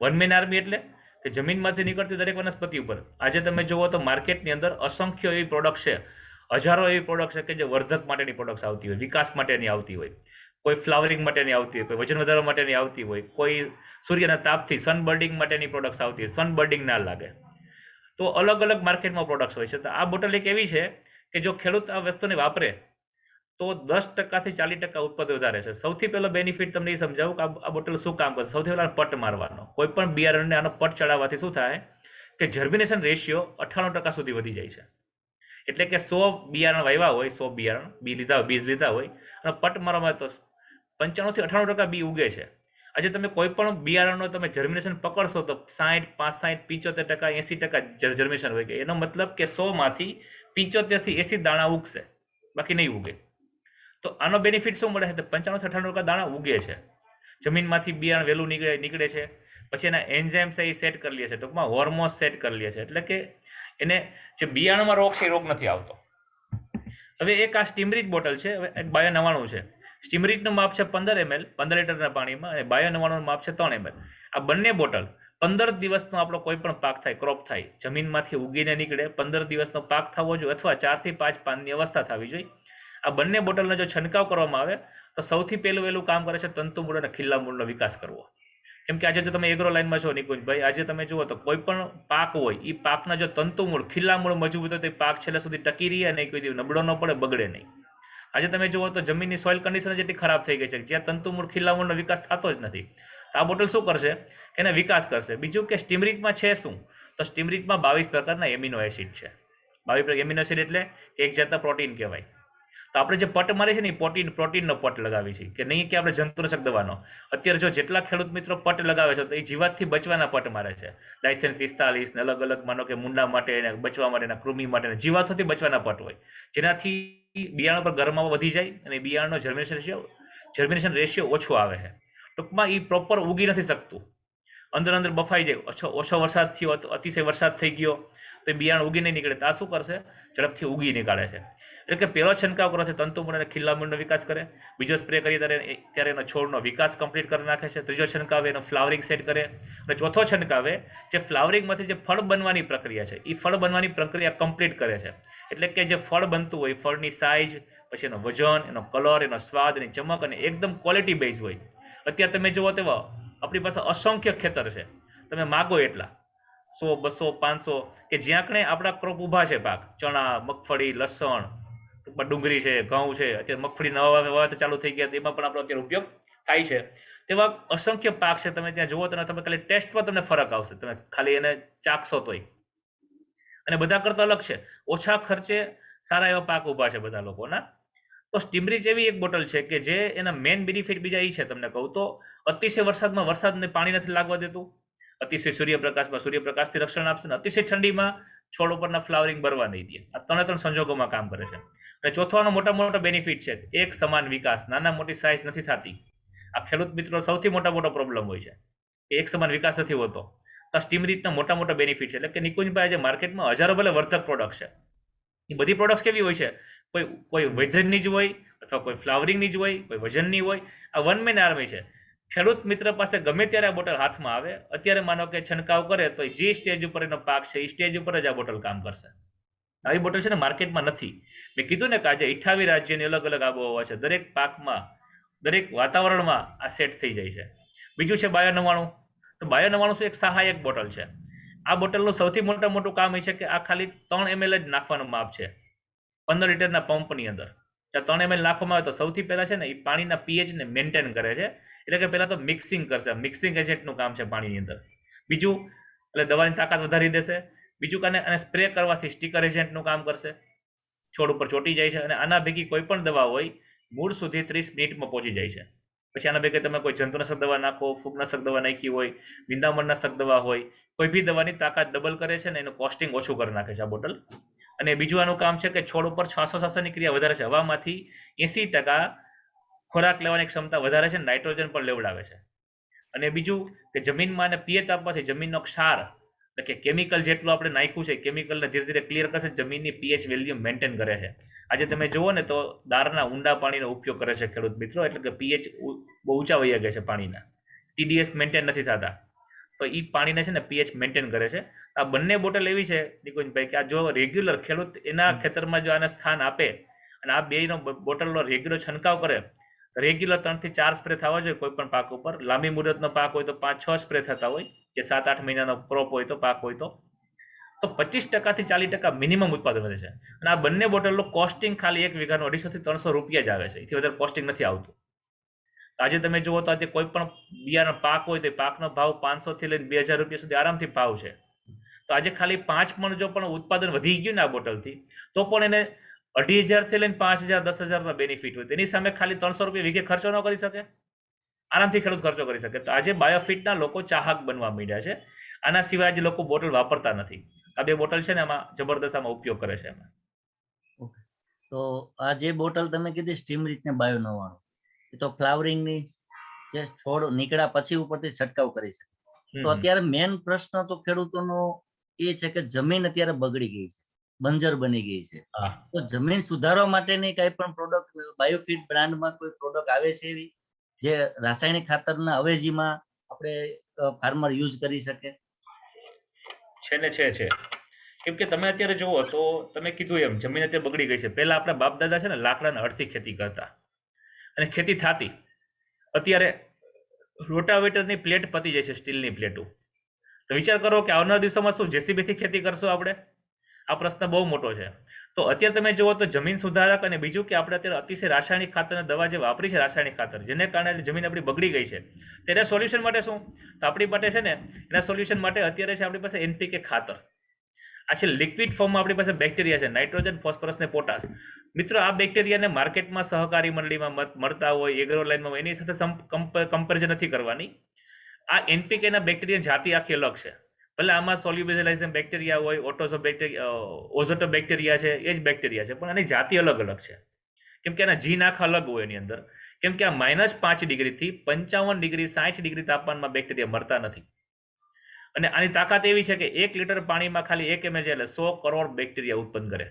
[SPEAKER 3] વન મેન આર્મી એટલે કે જમીનમાંથી નીકળતી દરેક વનસ્પતિ ઉપર આજે તમે જુઓ તો માર્કેટની અંદર અસંખ્ય એવી પ્રોડક્ટ છે, હજારો એવી પ્રોડક્ટ છે કે જે વર્ધક માટેની પ્રોડક્ટ્સ આવતી હોય, વિકાસ માટેની આવતી હોય, કોઈ ફ્લાવરિંગ માટેની આવતી હોય, કોઈ વજન વધારવા માટેની આવતી હોય, કોઈ સૂર્યના તાપથી સનબર્ડિંગ માટેની પ્રોડક્ટ્સ આવતી હોય, સનબર્ડિંગ ના લાગે. તો અલગ અલગ માર્કેટમાં પ્રોડક્ટ્સ હોય છે. તો આ બોટલ એક એવી છે કે જો ખેડૂત આ વસ્તુને વાપરે તો 10% થી 40% ઉત્પાદન વધારે છે. સૌથી પહેલો બેનિફિટ તમને એ સમજાવું કે આ બોટલ શું કામ કરે. સૌથી પહેલા પટ મારવાનો. કોઈ પણ બિયારણને આનો પટ ચડાવવાથી શું થાય કે જર્મિનેશન રેશિયો 98% સુધી વધી જાય છે. એટલે કે 100 બિયારણ વાવ્યા હોય, 100 બિયારણ બીજ લીધા હોય અને પટ મારવામાં તો 95 થી 98% બી ઉગે છે. આજે તમે કોઈ પણ બિયારણનો તમે જર્મિનેશન પકડશો તો 60, 65, 75%, 80% જર્મિનેશન હોય કે એનો મતલબ કે 100 માંથી 75 થી 80 દાણા ઉગશે, બાકી નહીં ઉગે. તો આનો બેનિફિટ શું મળે છે? તો 95 થી 98% દાણા ઉગે છે. જમીનમાંથી બિયારણ વહેલું નીકળે છે. પછી એના એન્ઝાઇમ્સ એ સેટ કરી લે છે, ટૂંકમાં હોર્મોન્સ સેટ કરી લે છે. એટલે કે એને જે બિયારણમાં રોગ છે એ રોગ નથી આવતો. હવે એક આ સ્ટીમરીચ બોટલ છે. હવે એક બાયો 99 છે. સ્ટીમરીચનું માપ છે 15 ml 15 લીટરના પાણીમાં, અને બાયો 99નું માપ છે 3 ml. આ બંને બોટલ 15 દિવસનો આપણો કોઈ પણ પાક થાય, ક્રોપ થાય, જમીનમાંથી ઉગીને નીકળે, 15 દિવસનો પાક થવો જોઈએ અથવા 4 થી 5 પાનની અવસ્થા થવી જોઈએ. આ બંને બોટલનો જો છંટકાવ કરવામાં આવે તો સૌથી પહેલું કામ કરે છે તંતુમૂળ અને ખીલ્લા મૂળનો વિકાસ કરવો. કેમ કે આજે જો તમે એગ્રો લાઈનમાં છો નિકુંજભાઈ, આજે તમે જુઓ તો કોઈ પણ પાક હોય એ પાકના જો તંતુમૂળ ખીલ્લા મૂળ મજબૂત હોય તો એ પાક છેલ્લા સુધી ટકી રહે અને કોઈ દી નબળો ન પડે, બગડે નહીં. આજે તમે જુઓ તો જમીનની સોઇલ કન્ડિશન જેટલી ખરાબ થઈ ગઈ છે જ્યાં તંતુમૂળ ખીલ્લા મૂળનો વિકાસ થતો જ નથી. આ બોટલ શું કરશે? એને વિકાસ કરશે. બીજું કે સ્ટીમરીચમાં છે શું? તો સ્ટીમરીચમાં 22 પ્રકારના એમિનો એસિડ છે. 22 એમિનો એસિડ એટલે એક જાતના પ્રોટીન કહેવાય. તો આપણે જે પટ મારે છે ને એ પ્રોટીનનો પટ લગાવી છે કે નહીં કે આપણે જંતુનાશક દવાનો. અત્યારે જો જેટલા ખેડૂત મિત્રો પટ લગાવે છે તો એ જીવાતથી બચવાના પટ મારે છે. ડાયથેન 45 ને અલગ અલગ માનો કે મુંડા માટે, બચવા માટેના, કૃમિ માટેના, જીવાતોથી બચવાના પટ હોય, જેનાથી બિયારણ પર ગરમાવો વધી જાય અને બિયારણનો જર્મિનેશન રેશિયો ઓછો આવે છે. ટૂંકમાં એ પ્રોપર ઉગી નથી શકતું, અંદર બફાઈ જાય. ઓછો વરસાદ થયો, અતિશય વરસાદ થઈ ગયો તો એ બિયારણ ઉગી નહીં નીકળે. તો આ શું કરશે? ઝડપથી ઉગી નીકાળે છે. એટલે કે પહેલો છંટકાવ કરો છે તંતુમૂળ અને ખીલ્લા મૂળનો વિકાસ કરે. બીજો સ્પ્રે કરીએ ત્યારે એનો છોડનો વિકાસ કમ્પ્લીટ કરી નાખે છે. ત્રીજો છંટકાવે એનો ફ્લાવરિંગ સેટ કરે. અને ચોથો છંટકાવે જે ફ્લાવરિંગમાંથી જે ફળ બનવાની પ્રક્રિયા છે એ ફળ બનવાની પ્રક્રિયા કમ્પ્લીટ કરે છે. એટલે કે જે ફળ બનતું હોય, ફળની સાઇઝ, પછી એનો વજન, એનો કલર, એનો સ્વાદ, એની ચમક અને એકદમ ક્વોલિટી બેઝ હોય. અત્યારે તમે જુઓ તેવા આપણી પાસે અસંખ્ય ખેતર છે, તમે માગો એટલા 100, 200, 500 કે જ્યાં કણે આપણા ક્રોપ ઊભા છે, પાક ચણા, મગફળી, લસણ, ડુંગળી છે, ઘઉં છે, અત્યારે મગફળી નવા વાવતા ચાલુ થઈ ગયા, એમાં પણ આપણો અત્યારે ઉપયોગ થાય છે. તેવા અસંખ્ય પાક છે. તમે ત્યાં જુઓ તો તમે ખાલી ટેસ્ટમાં તમને ફરક આવશે, તમે ખાલી એને ચાખશો તોય. અને બધા કરતા અલગ છે, ઓછા ખર્ચે સારા એવા પાક ઊભા છે બધા લોકોના. તો સ્ટીમરીચ એવી એક બોટલ છે કે જે એના મેઇન બેનિફિટ બીજા એ છે, તમને કહું તો અતિશય વરસાદમાં વરસાદને પાણી નથી લાગવા દેતું, અતિશય સૂર્યપ્રકાશમાં સૂર્યપ્રકાશથી રક્ષણ આપશે, અને અતિશય ઠંડીમાં છોડ ઉપરના ફ્લાવરિંગ ભરવા નહીં દે. આ ત્રણ સંજોગોમાં કામ કરે છે. અને ચોથાનો મોટા બેનિફિટ છે એક સમાન વિકાસ. નાના મોટી સાઇઝ નથી થતી. આ ખેડૂત મિત્રો સૌથી મોટો પ્રોબ્લેમ હોય છે કે એક સમાન વિકાસ નથી હોતો. તો સ્ટીમરીચના મોટા બેનિફિટ છે. એટલે કે નિકુંજભાઈ આજે માર્કેટમાં હજારો ભલે વર્ધક પ્રોડક્ટ છે. એ બધી પ્રોડક્ટ્સ કેવી હોય છે? કોઈ વજનની જ હોય, અથવા કોઈ ફ્લાવરિંગની જ હોય, કોઈ વજનની હોય. આ વન મેન આર્મી છે. ખેડૂત મિત્ર પાસે ગમે ત્યારે આ બોટલ હાથમાં આવે, અત્યારે માનો કે છંટકાવ કરે તો જે સ્ટેજ ઉપર એનો પાક છે એ સ્ટેજ ઉપર જ આ બોટલ કામ કરશે. આવી બોટલ છે ને માર્કેટમાં નથી. મેં કીધું ને કે આજે 28 રાજ્યની અલગ અલગ આબોહવા છે. દરેક પાકમાં, દરેક વાતાવરણમાં આ સેટ થઈ જાય છે. બીજું છે બાયો 99. તો બાયો 99 એક સહાયક બોટલ છે. આ બોટલનું સૌથી મોટું કામ એ છે કે આ ખાલી 3 ml જ નાખવાનું માપ છે 15 લીટરના પંપની અંદર. ત્યાં 3 ml નાખવામાં આવે તો સૌથી પહેલા છે ને એ પાણીના pH ને મેન્ટેન કરે છે. એટલે કે પહેલા તો મિક્સિંગ કરશે. મિક્સિંગ એજન્ટનું કામ છે પાણીની અંદર. બીજું એટલે દવાની તાકાત વધારી દેશે. બીજું કાને અને સ્પ્રે કરવાથી સ્ટીકર એજન્ટનું કામ કરશે. છોડ ઉપર ચોટી જાય છે. અને આના ભેગી કોઈ પણ દવા હોય મૂળ સુધી 30 મિનિટમાં પહોંચી જાય છે. પછી આના ભેગે તમે કોઈ જંતુનાશક દવા નાખો, ફૂગનાશક દવા નાખી હોય, નિંદામણનાશક દવા હોય, કોઈ બી દવાની તાકાત ડબલ કરે છે ને એનું કોસ્ટિંગ ઓછું કરી નાખે છે આ બોટલ. અને બીજું આનું કામ છે કે છોડ ઉપર શ્વાસોશ્વાસની ક્રિયા વધારે છે. હવામાંથી 80% ખોરાક લેવાની ક્ષમતા વધારે છે, નાઇટ્રોજન પણ લેવડાવે છે. અને બીજું કે જમીનમાં અને પિયત આપવાથી જમીનનો ક્ષાર, એટલે કે કેમિકલ જેટલું આપણે નાખ્યું છે કેમિકલને ધીરે ધીરે ક્લિયર કરશે. જમીનની pH વેલ્યુ મેન્ટેન કરે છે. આજે તમે જુઓ ને તો દાળના ઊંડા પાણીનો ઉપયોગ કરે છે ખેડૂત મિત્રો. એટલે કે pH બહુ ઊંચા વહી ગયા છે પાણીના, TDS મેન્ટેન નથી થતા. તો એ પાણીને છે ને pH મેન્ટેન કરે છે. આ બંને બોટલ એવી છે નિકુંજભાઈ કે આ જો રેગ્યુલર ખેડૂત એના ખેતરમાં જો આને સ્થાન આપે અને આ બેનો બોટલનો રેગ્યુલર છંટકાવ કરે, રેગ્યુલર 3 થી 4 સ્પ્રે થવા જોઈએ કોઈ પણ પાક ઉપર. લાંબી મુદતનો પાક હોય તો 5-6 સ્પ્રે થતા હોય, જે 7-8 મહિનાનો ક્રોપ હોય તો, પાક હોય તો તો 25% થી 40% મિનિમમ ઉત્પાદન વધે છે. અને આ બંને બોટલનું કોસ્ટિંગ ખાલી 1 વીઘાનું 250 થી 300 રૂપિયા જ આવે છે, એથી વધારે કોસ્ટિંગ નથી આવતું. આજે તમે જુઓ તો આજે કોઈ પણ બિયારણ પાક હોય તો પાકનો ભાવ 500 થી લઈને 2000 રૂપિયા સુધી આરામથી ભાવ છે. તો આજે ખાલી 5 મણ જો પણ ઉત્પાદન વધી ગયું ને આ બોટલથી, તો પણ એને 2500 થી લઈને 5000 10,000 ના બેનિફિટ હોય. તેની સામે ખાલી 300 રૂપિયા વીઘે ખર્ચો ન કરી શકે, આરામથી ખેડૂત ખર્ચો કરી શકે. તો આજે બાયોફિટના લોકો ચાહક બનવા માંડ્યા છે. આના સિવાય આજે લોકો બોટલ વાપરતા નથી. આ બે બોટલ છે ને એમાં જબરદસ્ત આમાં ઉપયોગ કરે છે એમાં.
[SPEAKER 2] તો આ જે બોટલ તમે કીધી સ્ટીમ રીતને બાયો 99, એ તો ફ્લાવરિંગની જે છોડ નીકળ્યા પછી ઉપરથી છંટકાવ કરી શકે. તો અત્યારે મેન પ્રશ્ન તો ખેડૂતોનો એ છે કે જમીન અત્યારે બગડી ગઈ છે, બંજર બની ગઈ છે. તો જમીન સુધારવા માટેની કઈ પણ પ્રોડક્ટ બાયોફિટ બ્રાન્ડમાં કોઈ પ્રોડક્ટ આવે છે એવી જે રાસાયણિક ખાતરના અવેજીમાં આપણે ફાર્મર યુઝ કરી શકે?
[SPEAKER 3] છે ને છે. કેમ કે તમે અત્યારે જુઓ તો તમે કીધું એમ જમીન અત્યારે બગડી ગઈ છે. પહેલા આપણા બાપ દાદા છે ને લાકડાના હળથી ખેતી કરતા અને ખેતી થતી. અત્યારે રોટાવેટરની પ્લેટ પતી જાય છે, સ્ટીલની પ્લેટો. તો વિચાર કરો કે આવનારા દિવસોમાં શું જેસીબી થી ખેતી કરશું આપણે? આ પ્રશ્ન બહુ મોટો છે. તો અત્યારે તમે જુઓ તો જમીન સુધારક અને બીજું કે આપણે અત્યારે અતિશય રાસાયણિક ખાતરની દવા જે વાપરી છે, રાસાયણિક ખાતર, જેને કારણે જમીન આપણી બગડી ગઈ છે, તેના સોલ્યુશન માટે શું? તો આપણી પાસે છે ને એના સોલ્યુશન માટે અત્યારે છે આપણી પાસે એનપીકે ખાતર. આ છે લિક્વિડ ફોર્મમાં આપણી પાસે બેક્ટેરિયા છે, નાઇટ્રોજન, ફોસ્ફરસ ને પોટાશ. મિત્રો આ બેક્ટેરિયાને માર્કેટમાં સહકારી મંડળીમાં મળતા હોય, એગ્રો લાઇનમાં હોય, એની સાથે કમ્પેરિઝન નથી કરવાની. આ એનપીકે ના બેક્ટેરિયા જાતિ આખી અલગ છે. ભલે આમાં સોલ્યુબલાઇઝેશન બેક્ટેરિયા હોય, ઓઝોટો બેક્ટેરિયા છે, એ જ બેક્ટેરિયા છે, પણ આની જાતિ અલગ અલગ છે. કેમ કે આના જીન આખા અલગ હોય એની અંદર. કેમ કે આ -5 ડિગ્રીથી 55 ડિગ્રી 60 ડિગ્રી તાપમાનમાં બેક્ટેરિયા મરતા નથી. અને આની તાકાત એવી છે કે 1 લિટર પાણીમાં ખાલી 1 ml એટલે 100 કરોડ બેક્ટેરિયા ઉત્પન્ન કરે.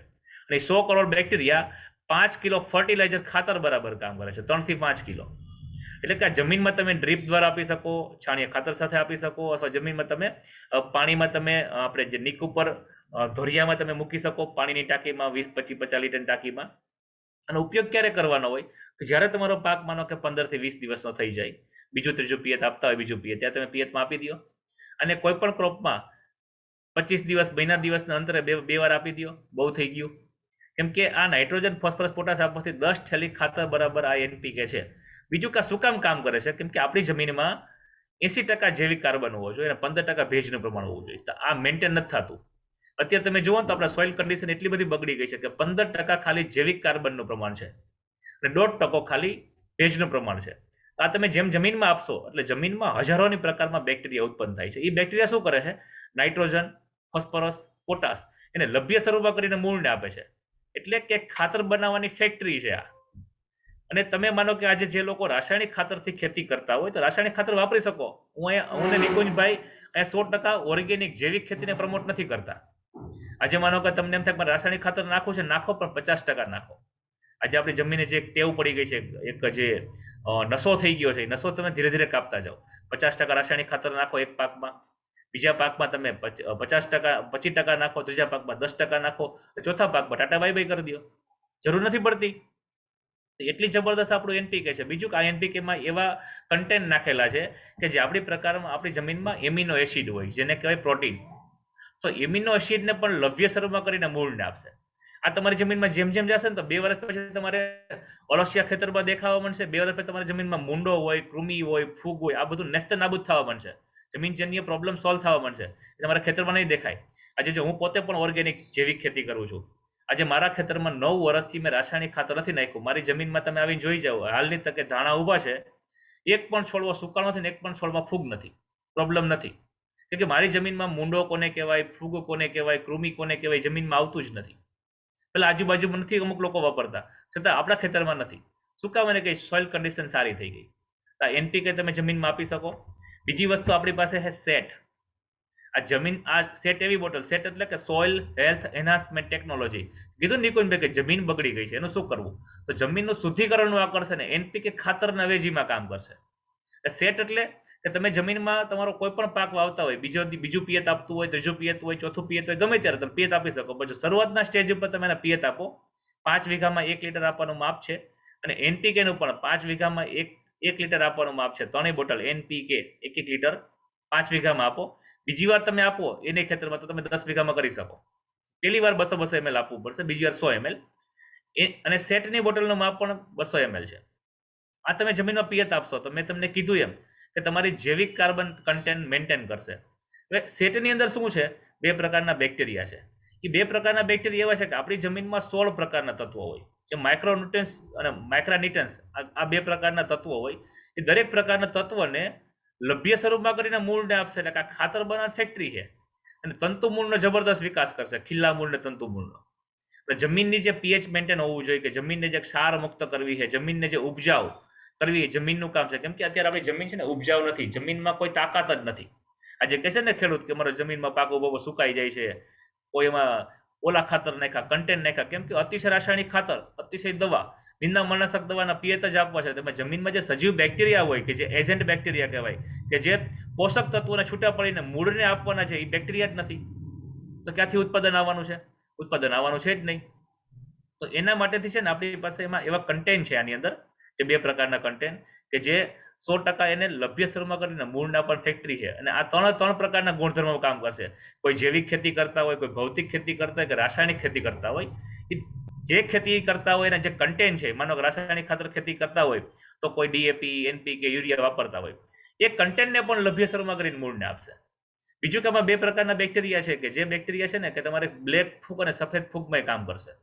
[SPEAKER 3] અને 100 કરોડ બેક્ટેરિયા 5 કિલો ફર્ટિલાઇઝર ખાતર બરાબર કામ કરે છે, 3 થી 5 કિલો. એટલે કે આ જમીનમાં તમે ડ્રીપ દ્વારા આપી શકો, છાણિયા ખાતર સાથે આપી શકો, અથવા જમીનમાં તમે પાણીમાં તમે આપણે જે નીક ઉપર ધોરિયામાં તમે મૂકી શકો, પાણીની ટાંકીમાં 20-25-50 લીટરની ટાંકીમાં. અને ઉપયોગ ક્યારે કરવાનો હોય? કે જ્યારે તમારો પાક માનો કે 15 થી 20 દિવસનો થઈ જાય, બીજું ત્રીજું પિયત આપતા હોય, બીજું પિયત ત્યાં તમે પિયતમાં આપી દો. અને કોઈ પણ ક્રોપમાં 25 દિવસ મહિના દિવસના અંતરે બે વાર આપી દો, બહુ થઈ ગયું. કેમ કે આ નાઇટ્રોજન, ફોસ્ફરસ, પોટાશ આપવાથી 10 થેલી ખાતર બરાબર આ એનપીકે છે. બીજું કે શું કામ કરે છે? કેમ કે આપણી જમીનમાં 80% જૈવિક કાર્બન હોવો જોઈએ અને 15% ભેજનું પ્રમાણ હોવું જોઈએ. તો આ મેન્ટેન નથી થતું. અત્યારે તમે જુઓ તો આપણા સોઇલ કન્ડિશન એટલી બધી બગડી ગઈ છે કે 15% ખાલી જૈવિક કાર્બનનું પ્રમાણ છે અને 1.5% ખાલી ભેજનું પ્રમાણ છે. આ તમે જેમ જમીનમાં આપશો એટલે જમીનમાં હજારોની પ્રકારમાં બેક્ટેરિયા ઉત્પન્ન થાય છે. એ બેક્ટેરિયા શું કરે છે? નાઇટ્રોજન, ફોસ્ફરસ, પોટાશ એને લભ્ય સ્વરૂપમાં કરીને મૂળને આપે છે. એટલે કે ખાતર બનાવવાની ફેક્ટરી છે આ. અને તમે માનો કે આજે જે લોકો રાસાયણિક ખાતરથી ખેતી કરતા હોય તો રાસાયણિક ખાતર વાપરી શકો. હું નિકુંજભાઈ 100% ઓર્ગેનિક જૈવિક ખેતીને પ્રમોટ નથી કરતા. આજે માનો કે તમને એમ થાય કે રાસાયણિક ખાતર નાખવું છે, નાખો, પણ 50% નાખો. આજે આપણી જમીને જે ટેવ પડી ગઈ છે, એક જે નશો થઈ ગયો છે, નશો તમે ધીરે ધીરે કાપતા જાઓ. 50% રાસાયણિક ખાતર નાખો એક પાકમાં, બીજા પાકમાં તમે 50%, 25% નાખો, ત્રીજા પાકમાં 10% નાખો, ચોથા પાકમાં ટાટા બાય બાય કરી દો. જરૂર નથી પડતી. એટલી જબરદસ્ત આપણું એનપીકે છે. બીજું કે આ એનપીકેમાં એવા કન્ટેન્ટ નાખેલા છે કે જે આપણી જમીનમાં એમિનો એસિડ હોય, જેને કહેવાય પ્રોટીન. તો એમિનો એસિડને પણ લભ્ય સ્વરૂપમાં કરીને મૂળને આપશે. આ તમારી જમીનમાં જેમ જેમ જશે ને તો 2 વર્ષ પછી તમારે અળસિયા ખેતરમાં દેખાવા મળશે. 2 વર્ષ પછી તમારી જમીનમાં મૂંડો હોય, કૃમિ હોય, ફૂગ હોય, આ બધું નેસ્ત નાબૂદ થવા મળશે. જમીનજન્ય પ્રોબ્લેમ સોલ્વ થવા મળશે. તમારા ખેતરમાં નહીં દેખાય. આજે જો હું પોતે પણ ઓર્ગેનિક જૈવિક ખેતી કરું છું, આજે મારા ખેતરમાં 9 વર્ષથી મેં રાસાયણિક ખાતર નથી નાખ્યું. મારી જમીનમાં તમે આવીને જોઈ જાઓ, હાલની તકે ધાણા ઊભા છે, એક પણ છોડવો સુકાણો નથી ને એક પણ છોડમાં ફૂગ નથી, પ્રોબ્લેમ નથી. કે મારી જમીનમાં મૂંડો કોને કહેવાય, ફૂગ કોને કહેવાય, કૃમિ કોને કહેવાય, જમીનમાં આવતું જ નથી. પેલા આજુબાજુમાં નથી અમુક લોકો વાપરતા, છતાં આપણા ખેતરમાં નથી. શું કામ? એને કઈ સોઇલ કન્ડિશન સારી થઈ ગઈ. આ એનપીકે તમે જમીનમાં આપી શકો. બીજી વસ્તુ આપણી પાસે છે સેટ. આ સેટ એવી બોટલ, સેટ એટલે કે સોઇલ હેલ્થ એન્હાન્સમેન્ટ ટેકનોલોજી. કીધું નિકુંજભાઈ કે જમીન બગડી ગઈ છે, એનું શું કરવું? તો જમીનનું શુદ્ધિકરણનું આ કરશે ને એનપીકે ખાતરના અવેજીમાં કામ કરશે. સેટ એટલે કે તમે જમીનમાં તમારો કોઈ પણ પાક વાવતા હોય, બીજું પિયત આપતું હોય, ત્રીજું પિયત હોય, ચોથું પિયત હોય, ગમે ત્યારે તમે પિયત આપી શકો. પછી શરૂઆતના સ્ટેજ ઉપર તમે એને પિયત આપો. 5 વીઘામાં 1 લીટર આપવાનું માપ છે. અને એનપીકે નું પણ 5 વીઘામાં 1 લીટર આપવાનું માપ છે. 3 બોટલ એનપીકે 1 લીટર 5 વીઘામાં આપો. બીજી વાર તમે આપો એને ખેતરમાં તો તમે 10 વીઘામાં કરી શકો. પહેલી વાર 200 ml આપવું પડશે, બીજી વાર 100 ml. અને સેટની બોટલનું માપ પણ 200 ml છે. આ તમે જમીનમાં પિયત આપશો તો મેં તમને કીધું એમ કે તમારી જૈવિક કાર્બન કન્ટેન્ટ મેન્ટેન કરશે. હવે સેટની અંદર શું છે, 2 પ્રકારના બેક્ટેરિયા છે. એ 2 પ્રકારના બેક્ટેરિયા એવા છે કે આપણી જમીનમાં 16 પ્રકારના તત્વો હોય, જે માઇક્રોન્યુટ્રિયન્ટ્સ અને માઇક્રોન્યુટ્રિયન્ટ્સ, આ 2 પ્રકારના તત્વો હોય. એ દરેક પ્રકારના તત્વને લભ્ય સ્વરૂપમાં કરીને મૂળને આપશે, એટલે કે આ ખાતર બનાવવાની ફેક્ટરી છે. અને તંતુ મૂળનો જબરદસ્ત વિકાસ કરશે, ખીલ્લા મૂળ ને તંતુ મૂળનો. જમીનની જે પીએચ મેન્ટેન હોવું જોઈએ, કે જમીનને જે ક્ષાર મુક્ત કરવી છે, જમીનને જે ઉપજાઉ કરવી, જમીનનું કામ છે. કેમ કે અત્યારે આપણી જમીન છે ને ઉપજાઉ નથી, જમીનમાં કોઈ તાકાત જ નથી. આજે કહે છે ને ખેડૂત કે મારા જમીનમાં પાકો બહુ સુકાઈ જાય છે, કોઈ એમાં ઓલા ખાતર નાખ્યા, કન્ટેન્ટ નાખ્યા. કેમ કે અતિશય રાસાયણિક ખાતર, અતિશય દવા, નિંદામણનાશક દવાના પિયત જ આપવા છે. તેમાં જમીનમાં જે સજીવ બેક્ટેરિયા હોય, કે જે એજન્ટ બેક્ટેરિયા કહેવાય, કે જે પોષક તત્વોને છૂટા પડીને મૂળને આપવાના છે, એ બેક્ટેરિયા જ નથી. તો ક્યાંથી ઉત્પાદન આવવાનું છે? ઉત્પાદન આવવાનું છે જ નહીં. તો એના માટેથી છે ને આપણી પાસે એમાં એવા કન્ટેન્ટ છે આની અંદર, જે 2 પ્રકારના કન્ટેન્ટ, કે જે 100% એને લભ્ય સ્વરૂપમાં કરીને મૂળના પણ ફેક્ટરી છે. અને આ ત્રણ પ્રકારના ગુણધર્મો કામ કરશે. કોઈ જૈવિક ખેતી કરતા હોય, કોઈ ભૌતિક ખેતી કરતા હોય, કે રાસાયણિક ખેતી કરતા હોય, જે ખેતી કરતા હોય એના જે કન્ટેન્ટ છે, માનો કે રાસાયણિક ખાતર ખેતી કરતા હોય તો કોઈ ડીએપી, એનપીકે, યુરિયા વાપરતા હોય, એ કન્ટેન્ટને પણ લભ્ય સ્વરૂપમાં કરીને મૂળને આપશે. બીજું કે આમાં 2 પ્રકારના બેક્ટેરિયા છે, કે જે બેક્ટેરિયા છે ને કે તમારે બ્લેક ફૂગ અને સફેદ ફૂગમાં કામ કરશે.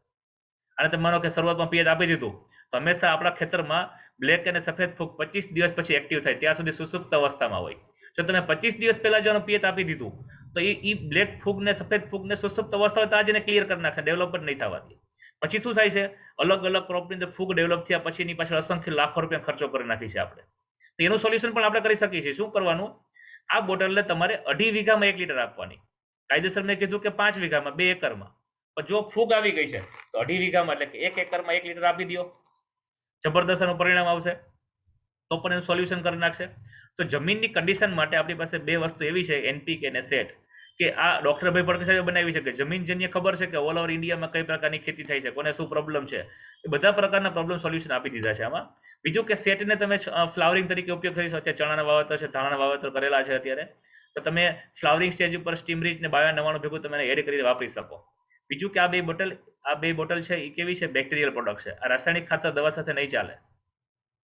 [SPEAKER 3] અને તમે માનો કે શરૂઆતમાં પિયત આપી દીધું તો હંમેશા આપણા ખેતરમાં બ્લેક અને સફેદ ફૂગ 25 દિવસ પછી એક્ટિવ થાય, ત્યાં સુધી સુસુપ્ત અવસ્થામાં હોય. જો તમે 25 દિવસ પહેલા જો પિયત આપી દીધું તો એ બ્લેક ફૂગ ને સફેદ ફૂગ ને સુસુપ્ત અવસ્થા હોય તો આજે ક્લિયર કરી નાખશે, ડેવલપ જ નહીં થવાથી. પછી શું થાય છે, અલગ અલગ ક્રોપની અંદર ફૂગ ડેવલપ થયા પછી એની પાછળ અસંખ્ય લાખો રૂપિયા ખર્ચો કરી નાખી છે આપણે. તો એનું સોલ્યુશન પણ આપણે કરી શકીએ છીએ. શું કરવાનું? આ બોટલને તમારે 2.5 વીઘામાં 1 લીટર આપવાની. કાયદેસર મેં કીધું કે 5 વીઘામાં, 2 એકરમાં. પણ જો ફૂગ આવી ગઈ છે તો 2.5 વીઘામાં, એટલે કે 1 એકરમાં 1 લીટર આપી દો, જબરદસ્ત એનું પરિણામ આવશે. તો પણ એનું સોલ્યુશન કરી નાખશે. તો જમીનની કન્ડિશન માટે આપણી પાસે 2 વસ્તુ એવી છે, એનપીકે અને સેટ, કે આ ડોક્ટર ભાઈ પડકે સાહેબ બનાવી છે, કે જમીનજન્ય ખબર છે કે ઓલ ઓવર ઇન્ડિયામાં કઈ પ્રકારની ખેતી થાય છે, કોને શું પ્રોબ્લેમ છે, એ બધા પ્રકારના પ્રોબ્લેમ સોલ્યુશન આપી દીધા છે આમાં. બીજું કે સેટને તમે ફ્લાવરિંગ તરીકે ઉપયોગ કરી શકો. ચણાના વાવેતર છે, ધાણાના વાવેતર કરેલા છે અત્યારે, તો તમે ફ્લાવરિંગ સ્ટેજ ઉપર સ્ટીમરીચ ને બાયો 99 ભેગું તમે એડ કરીને વાપરી શકો. બીજું કે આ બે બોટલ છે એ કેવી છે, બેક્ટેરિયલ પ્રોડક્ટ છે. આ રાસાયણિક ખાતર દવા સાથે નહીં ચાલે.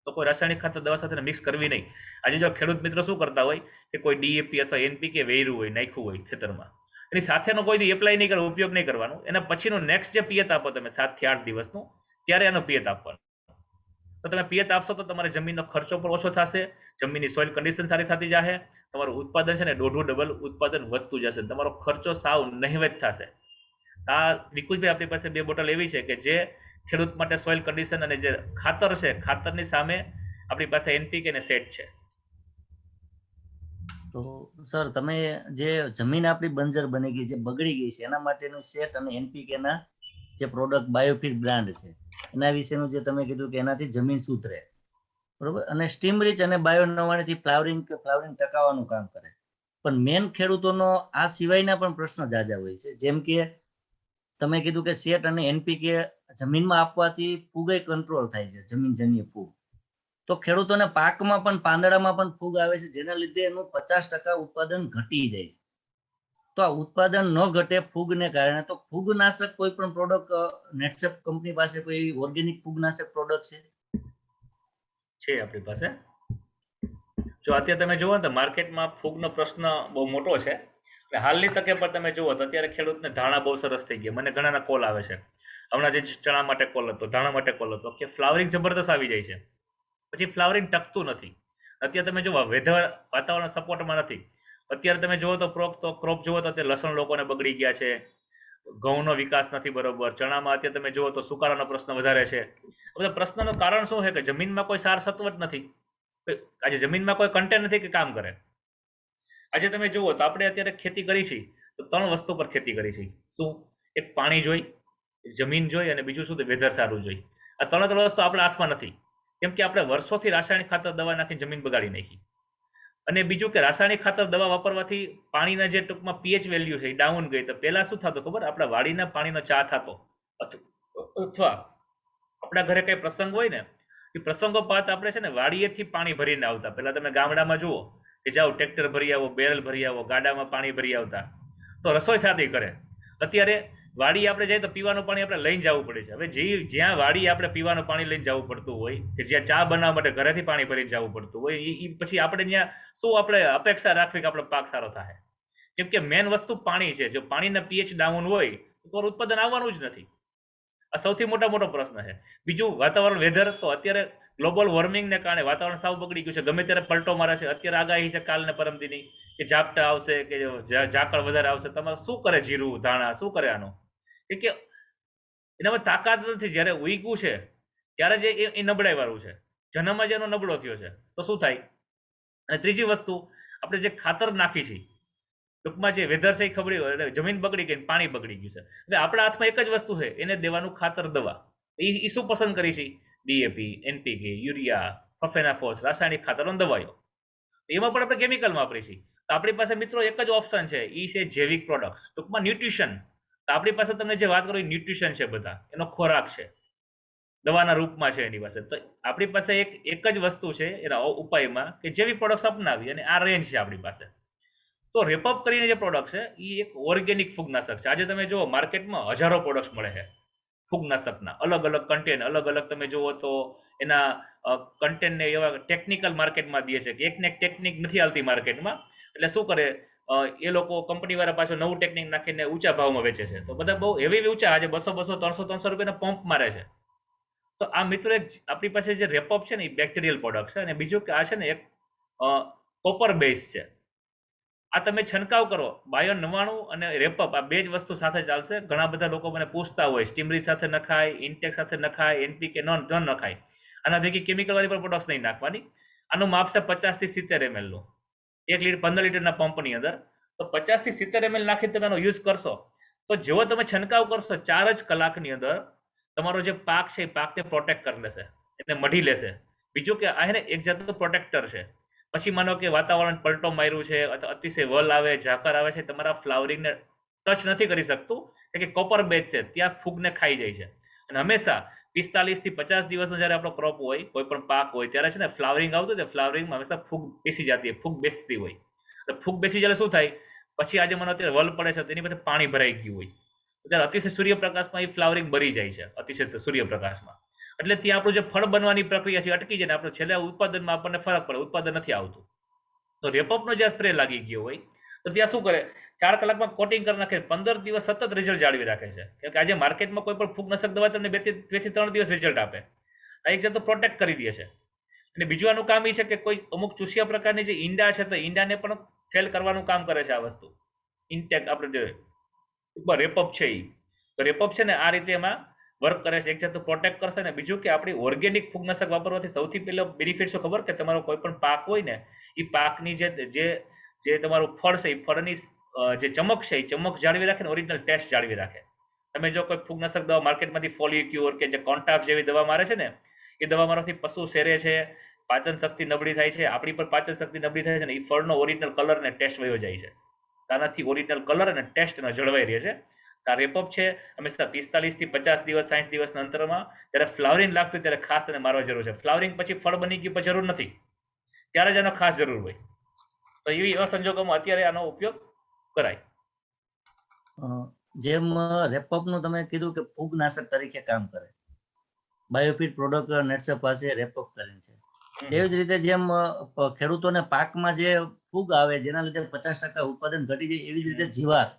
[SPEAKER 3] તો કોઈ રાસાયણિક ખાતર દવા સાથે મિક્સ કરવી નહીં. આજે જો ખેડૂત મિત્રો શું કરતા હોય કે કોઈ ડીએપી અથવા એનપીકે વેર્યું હોય, નાખ્યું હોય ખેતરમાં, એની સાથેનો કોઈ એપ્લાય નહીં કરવો, ઉપયોગ નહીં કરવાનો. એના પછીનું નેક્સ્ટ જે પિયત આપો તમે 7 થી 8 દિવસનું, ત્યારે એનો પિયત આપવાનો. તો તમે પિયત આપશો તો તમારે જમીનનો ખર્ચો પણ ઓછો થશે, જમીનની સોઇલ કન્ડિશન સારી થતી જશે, તમારું ઉત્પાદન છે ને દોઢું ડબલ ઉત્પાદન વધતું જશે, તમારો ખર્ચો સાવ નહિવત થશે. આ નિકુંજભાઈ આપણી પાસે 2 બોટલ એવી છે કે જે ખેડૂત માટે સોઇલ કન્ડિશન અને જે ખાતર છે, ખાતરની સામે આપણી પાસે એનપીકે અને સેટ છે.
[SPEAKER 2] તો સર તમે જે જમીન આપણી બંજર બની ગઈ, જે બગડી ગઈ છે, એના માટેનું સેટ અને એનપીકે ના જે પ્રોડક્ટ બાયોફિટ બ્રાન્ડ છે, એના વિશેનું જે તમે કીધું કે એનાથી જમીન સુધરે, બરોબર, અને સ્ટીમ રીચ અને બાયો 99 થી ફ્લાવરિંગ ટકાવવાનું કામ કરે. પણ મેન ખેડૂતોનો આ સિવાયના પણ પ્રશ્ન જાજા હોય છે. જેમ કે તમે કીધું કે સેટ અને એનપીકે જમીનમાં આપવાથી ફૂગ કંટ્રોલ થાય છે, જમીનજન્ય ફૂગ. તો ખેડૂતોને પાકમાં પણ, પાંદડામાં પણ ફૂગ આવે છે, જેના લીધે એનું 50% ઉત્પાદન ઘટી જાય છે. તો આ ઉત્પાદન ન ઘટે ફૂગને કારણે, તો ફૂગનાશક કોઈ પણ પ્રોડક્ટ નેટસેપ કંપની પાસે કોઈ ઓર્ગેનિક ફૂગનાશક પ્રોડક્ટ
[SPEAKER 3] છે આપણી પાસે. જો અત્યારે તમે જુઓ તો માર્કેટમાં ફૂગનો પ્રશ્ન બહુ મોટો છે. એટલે હાલની તકે પર તમે જુઓ તો અત્યારે ખેડૂતને ધાણા બહુ સરસ થઈ ગયા. મને ઘણાના કોલ આવે છે. હમણાં જે ચણા માટે કોલ હતો, ધાણા માટે કોલ હતો, કે ફ્લાવરિંગ જબરદસ્ત આવી જાય છે, પછી ફ્લાવરિંગ ટકતું નથી. અત્યારે તમે જુઓ વેધર, વાતાવરણ સપોર્ટમાં નથી. અત્યારે તમે જુઓ તો ક્રોપ જુઓ તો અત્યારે લસણ લોકોને બગડી ગયા છે, ઘઉંનો વિકાસ નથી બરોબર, ચણામાં અત્યારે તમે જુઓ તો સુકારાનો પ્રશ્ન વધારે છે. બધા પ્રશ્નનું કારણ શું છે કે જમીનમાં કોઈ સાર સત્વ જ નથી. આજે જમીનમાં કોઈ કન્ટેન્ટ નથી કે કામ કરે. આજે તમે જુઓ તો આપણે અત્યારે ખેતી કરી છે તો 3 વસ્તુ પર ખેતી કરી છે. શું? એક પાણી જોઈ, જમીન જોઈ, અને બીજું શું? વેધર સારું જોઈ. આ 3 વસ્તુ આપણા હાથમાં નથી. કેમ કે આપણે વર્ષોથી રાસાયણિક ખાતર દવા નાખી જમીન બગાડી નાખી. અને બીજું કે રાસાયણિક ખાતર દવા વાપરવાથી પાણીના જે ટૂંકમાં પીએચ વેલ્યુ છે એ ડાઉન ગઈ. તો પહેલા શું થતું ખબર? આપણા વાડીના પાણીનો ચા થતો, અથવા આપણા ઘરે કઈ પ્રસંગ હોય ને, એ પ્રસંગોપાત આપણે છે ને વાડીએથી પાણી ભરીને આવતા. પહેલા તમે ગામડામાં જુઓ કે જાઓ ટ્રેક્ટર ભરી આવો, બેરલ ભરી આવો, ગાડામાં પાણી ભરી આવતા, તો રસોઈ થતી કરે. અત્યારે વાડી આપણે જઈએ તો પીવાનું પાણી આપણે લઈને જવું પડે છે. હવે જ્યાં વાડી આપણે પીવાનું પાણી લઈને જવું પડતું હોય, કે જ્યાં ચા બનાવવા માટે ઘરેથી પાણી ભરીને જવું પડતું હોય, એ પછી આપણે ત્યાં શું આપણે અપેક્ષા રાખવી કે આપણો પાક સારો થાય? કેમ કે મેન વસ્તુ પાણી છે. જો પાણીના પીએચ ડાઉન હોય તો ઉત્પાદન આવવાનું જ નથી. આ સૌથી મોટો પ્રશ્ન છે. બીજું વાતાવરણ, વેધર. તો અત્યારે ગ્લોબલ વોર્મિંગને કારણે વાતાવરણ સાવ બગડી ગયું છે. ગમે ત્યારે પલટો મારે છે. અત્યારે આગાહી છે કાલ ને પરમદીની કે ઝાપટા આવશે, કે ઝાકળ વધારે આવશે. તમારે શું કરે જીરું, ધાણા, શું કરે આનું? કે એનામાં તાકાત નથી. જ્યારે ઉઈગું છે ત્યારે જે એ નબળાઈ વાળું છે, જન્મમાં જેનો નબળો થયો છે, તો શું થાય? અને ત્રીજી વસ્તુ, આપણે જે ખાતર નાખી છે, ટૂંકમાં જે વેધર છે એ ખબરી હોય, એટલે જમીન બગડી ગઈ, પાણી બગડી ગયું છે. એટલે આપણા હાથમાં એક જ વસ્તુ છે, એને દેવાનું ખાતર, દવા. એ શું પસંદ કરી છે? ડીએપી, એનપીકે, યુરિયા, ફોસ્ફેનાફોસ, રાસાયણિક ખાતરો, દવાઓ. એમાં પણ આપણે કેમિકલ વાપરીએ છીએ. તો આપણી પાસે મિત્રો એક જ ઓપ્શન છે, એ છે જૈવિક પ્રોડક્ટ્સ, ટૂંકમાં ન્યુટ્રિશન. તો આપણી પાસે તમને જે વાત કરો એ ન્યુટ્રિશન છે, બધા એનો ખોરાક છે, દવાના રૂપમાં છે એની પાસે. તો આપણી પાસે એક જ વસ્તુ છે એના ઉપાયમાં, કે જૈવિક પ્રોડક્ટ્સ અપનાવી, અને આ રેન્જ છે આપણી પાસે. તો રેપઅપ કરીને જે પ્રોડક્ટ છે એ એક ઓર્ગેનિક ફૂગનાશક છે. આજે તમે જુઓ માર્કેટમાં હજારો પ્રોડક્ટ્સ મળે છે ફૂગનાશકના, અલગ અલગ કન્ટેન્ટ, અલગ અલગ. તમે જુઓ તો એના કન્ટેન્ટને એવા ટેકનિકલ માર્કેટમાં દે છે કે એકને એક ટેકનિક નથી આવતી માર્કેટમાં. એટલે શું કરે એ લોકો, કંપની વાળા પાછો નવું ટેકનિક નાખીને ઊંચા ભાવમાં વેચે છે. તો બધા બહુ એવી ઊંચા, આજે 200, 300 રૂપિયાના પંપ મારે છે. તો આ મિત્રો એક આપણી પાસે જે રેપઅપ છે ને એ બેક્ટેરિયલ પ્રોડક્ટ છે. અને બીજું કે આ છે ને એક કોપર બેઝ છે. આ તમે છંટકાવ કરો, બાયો 99 અને રેપઅપ, આ બે જ વસ્તુ સાથે ચાલશે. ઘણા બધા લોકો મને પૂછતા હોય, સ્ટીમરીચ સાથે નખાય, ઇન્ટેક સાથે નખાય, એનપીકે ન નખાય. આના ભેગી કેમિકલ વાળી પણ પ્રોડક્ટ્સ નહીં નાખવાની. આનું માપ છે 50 થી 70 ml નું, 15 લીટરના પંપની અંદર. તો 50 થી 70 ml નાખી તમે એનો યુઝ કરશો, તો જેવો તમે છંટકાવ કરશો 4 જ કલાકની અંદર તમારો જે પાક છે એ પાકને પ્રોટેક્ટ કરી લેશે, એને મઢી લેશે. બીજું કે આ એક જાતનું પ્રોટેક્ટર છે. પછી માનો કે વાતાવરણ પલટો માર્યું છે, અથવા અતિશય વલ આવે, ઝાકર આવે છે, તમારા ફ્લાવરિંગને ટચ નથી કરી શકતું, કે કોપર બેઝ છે, ત્યાં ફૂગને ખાઈ જાય છે. અને હંમેશા 45 થી 50 દિવસનો જ્યારે આપણો ક્રોપ હોય, કોઈ પણ પાક હોય, ત્યારે છે ને ફ્લાવરિંગ આવતું હોય, ફ્લાવરિંગમાં હંમેશા ફૂગ બેસી જતી હોય, ફૂગ બેસતી હોય. તો ફૂગ બેસી જાય શું થાય? પછી આજે મને અત્યારે વલ પડે છે, તેની પાસે પાણી ભરાઈ ગયું હોય, ત્યારે અતિશય સૂર્યપ્રકાશમાં એ ફ્લાવરિંગ બરી જાય છે, અતિશય સૂર્યપ્રકાશમાં. એટલે ત્યાં આપણું જે ફળ બનવાની પ્રક્રિયા છે અટકી જાય ને આપણે છેલ્લા ઉત્પાદનમાં આપણને ફરક પડે, ઉત્પાદન નથી આવતું. તો રેપઅપનો જ્યાં સ્પ્રે લાગી ગયો હોય તો ત્યાં શું કરે, 4 કલાકમાં કોટિંગ કરી નાખે, 15 દિવસ સતત રિઝલ્ટ જાળવી રાખે છે. કેમ કે આજે માર્કેટમાં કોઈ પણ ફૂગનાશક દવા તમને 2 થી 3 દિવસ રિઝલ્ટ આપે, આ એક જાત પ્રોટેક્ટ કરી દે છે. અને બીજું આનું કામ એ છે કે કોઈ અમુક ચૂસિયા પ્રકારની જે ઈંડા છે, તો ઈંડાને પણ ફેલ કરવાનું કામ કરે છે આ વસ્તુ. ઇન્ટેક આપણે જે રેપઅપ છે એ, તો રેપઅપ છે ને આ રીતે એમાં વર્ક કરે છે, એક જાતનું પ્રોટેક્ટ કરશે. ને બીજું કે આપણી ઓર્ગેનિક ફૂગનાશક વાપરવાથી સૌથી પહેલો બેનિફિટ શું ખબર? કે તમારો કોઈ પણ પાક હોય ને એ પાકની જે તમારું ફળ છે એ ફળની જે ચમક છે એ ચમક જાળવી રાખે ને, ઓરિજિનલ ટેસ્ટ જાળવી રાખે. તમે જો કોઈ ફૂગનાશક દવા માર્કેટમાંથી ફોલિક્યુર કે જે કોન્ટાફ જેવી દવા મારે છે ને, એ દવા મારવાથી પશુ સેરે છે, પાચન શક્તિ નબળી થાય છે, આપણી પણ પાચન શક્તિ નબળી થાય છે ને, એ ફળનો ઓરિજિનલ કલર ને ટેસ્ટ વયો જાય છે. આનાથી ઓરિજિનલ કલર અને ટેસ્ટ જળવાઈ રહે છે. આ રેપઅપ છે હંમેશા 45 થી 50 દિવસ 60 દિવસના અંતરમાં જ્યારે ફ્લાવરિંગ લાગતું ત્યારે ખાસ અને મારવા જરૂર છે. ફ્લાવરિંગ પછી ફળ બની ગયું પછી જરૂર નથી, ત્યારે જ આનો ખાસ જરૂર હોય. તો એવી એવા સંજોગોમાં અત્યારે આનો ઉપયોગ કરાય.
[SPEAKER 2] જેમ રેપઅપનું તમે કીધું કે ફૂગનાશક તરીકે કામ કરે, બાયોફિટ પ્રોડક્ટ નેટસપ પાસે રેપઅપ કરીને છે. એવી જ રીતે જેમ ખેડૂતોને પાકમાં જે ફૂગ આવે જેના લીધે 50% ઉત્પાદન ઘટી જાય, એવી જ રીતે જીવાત,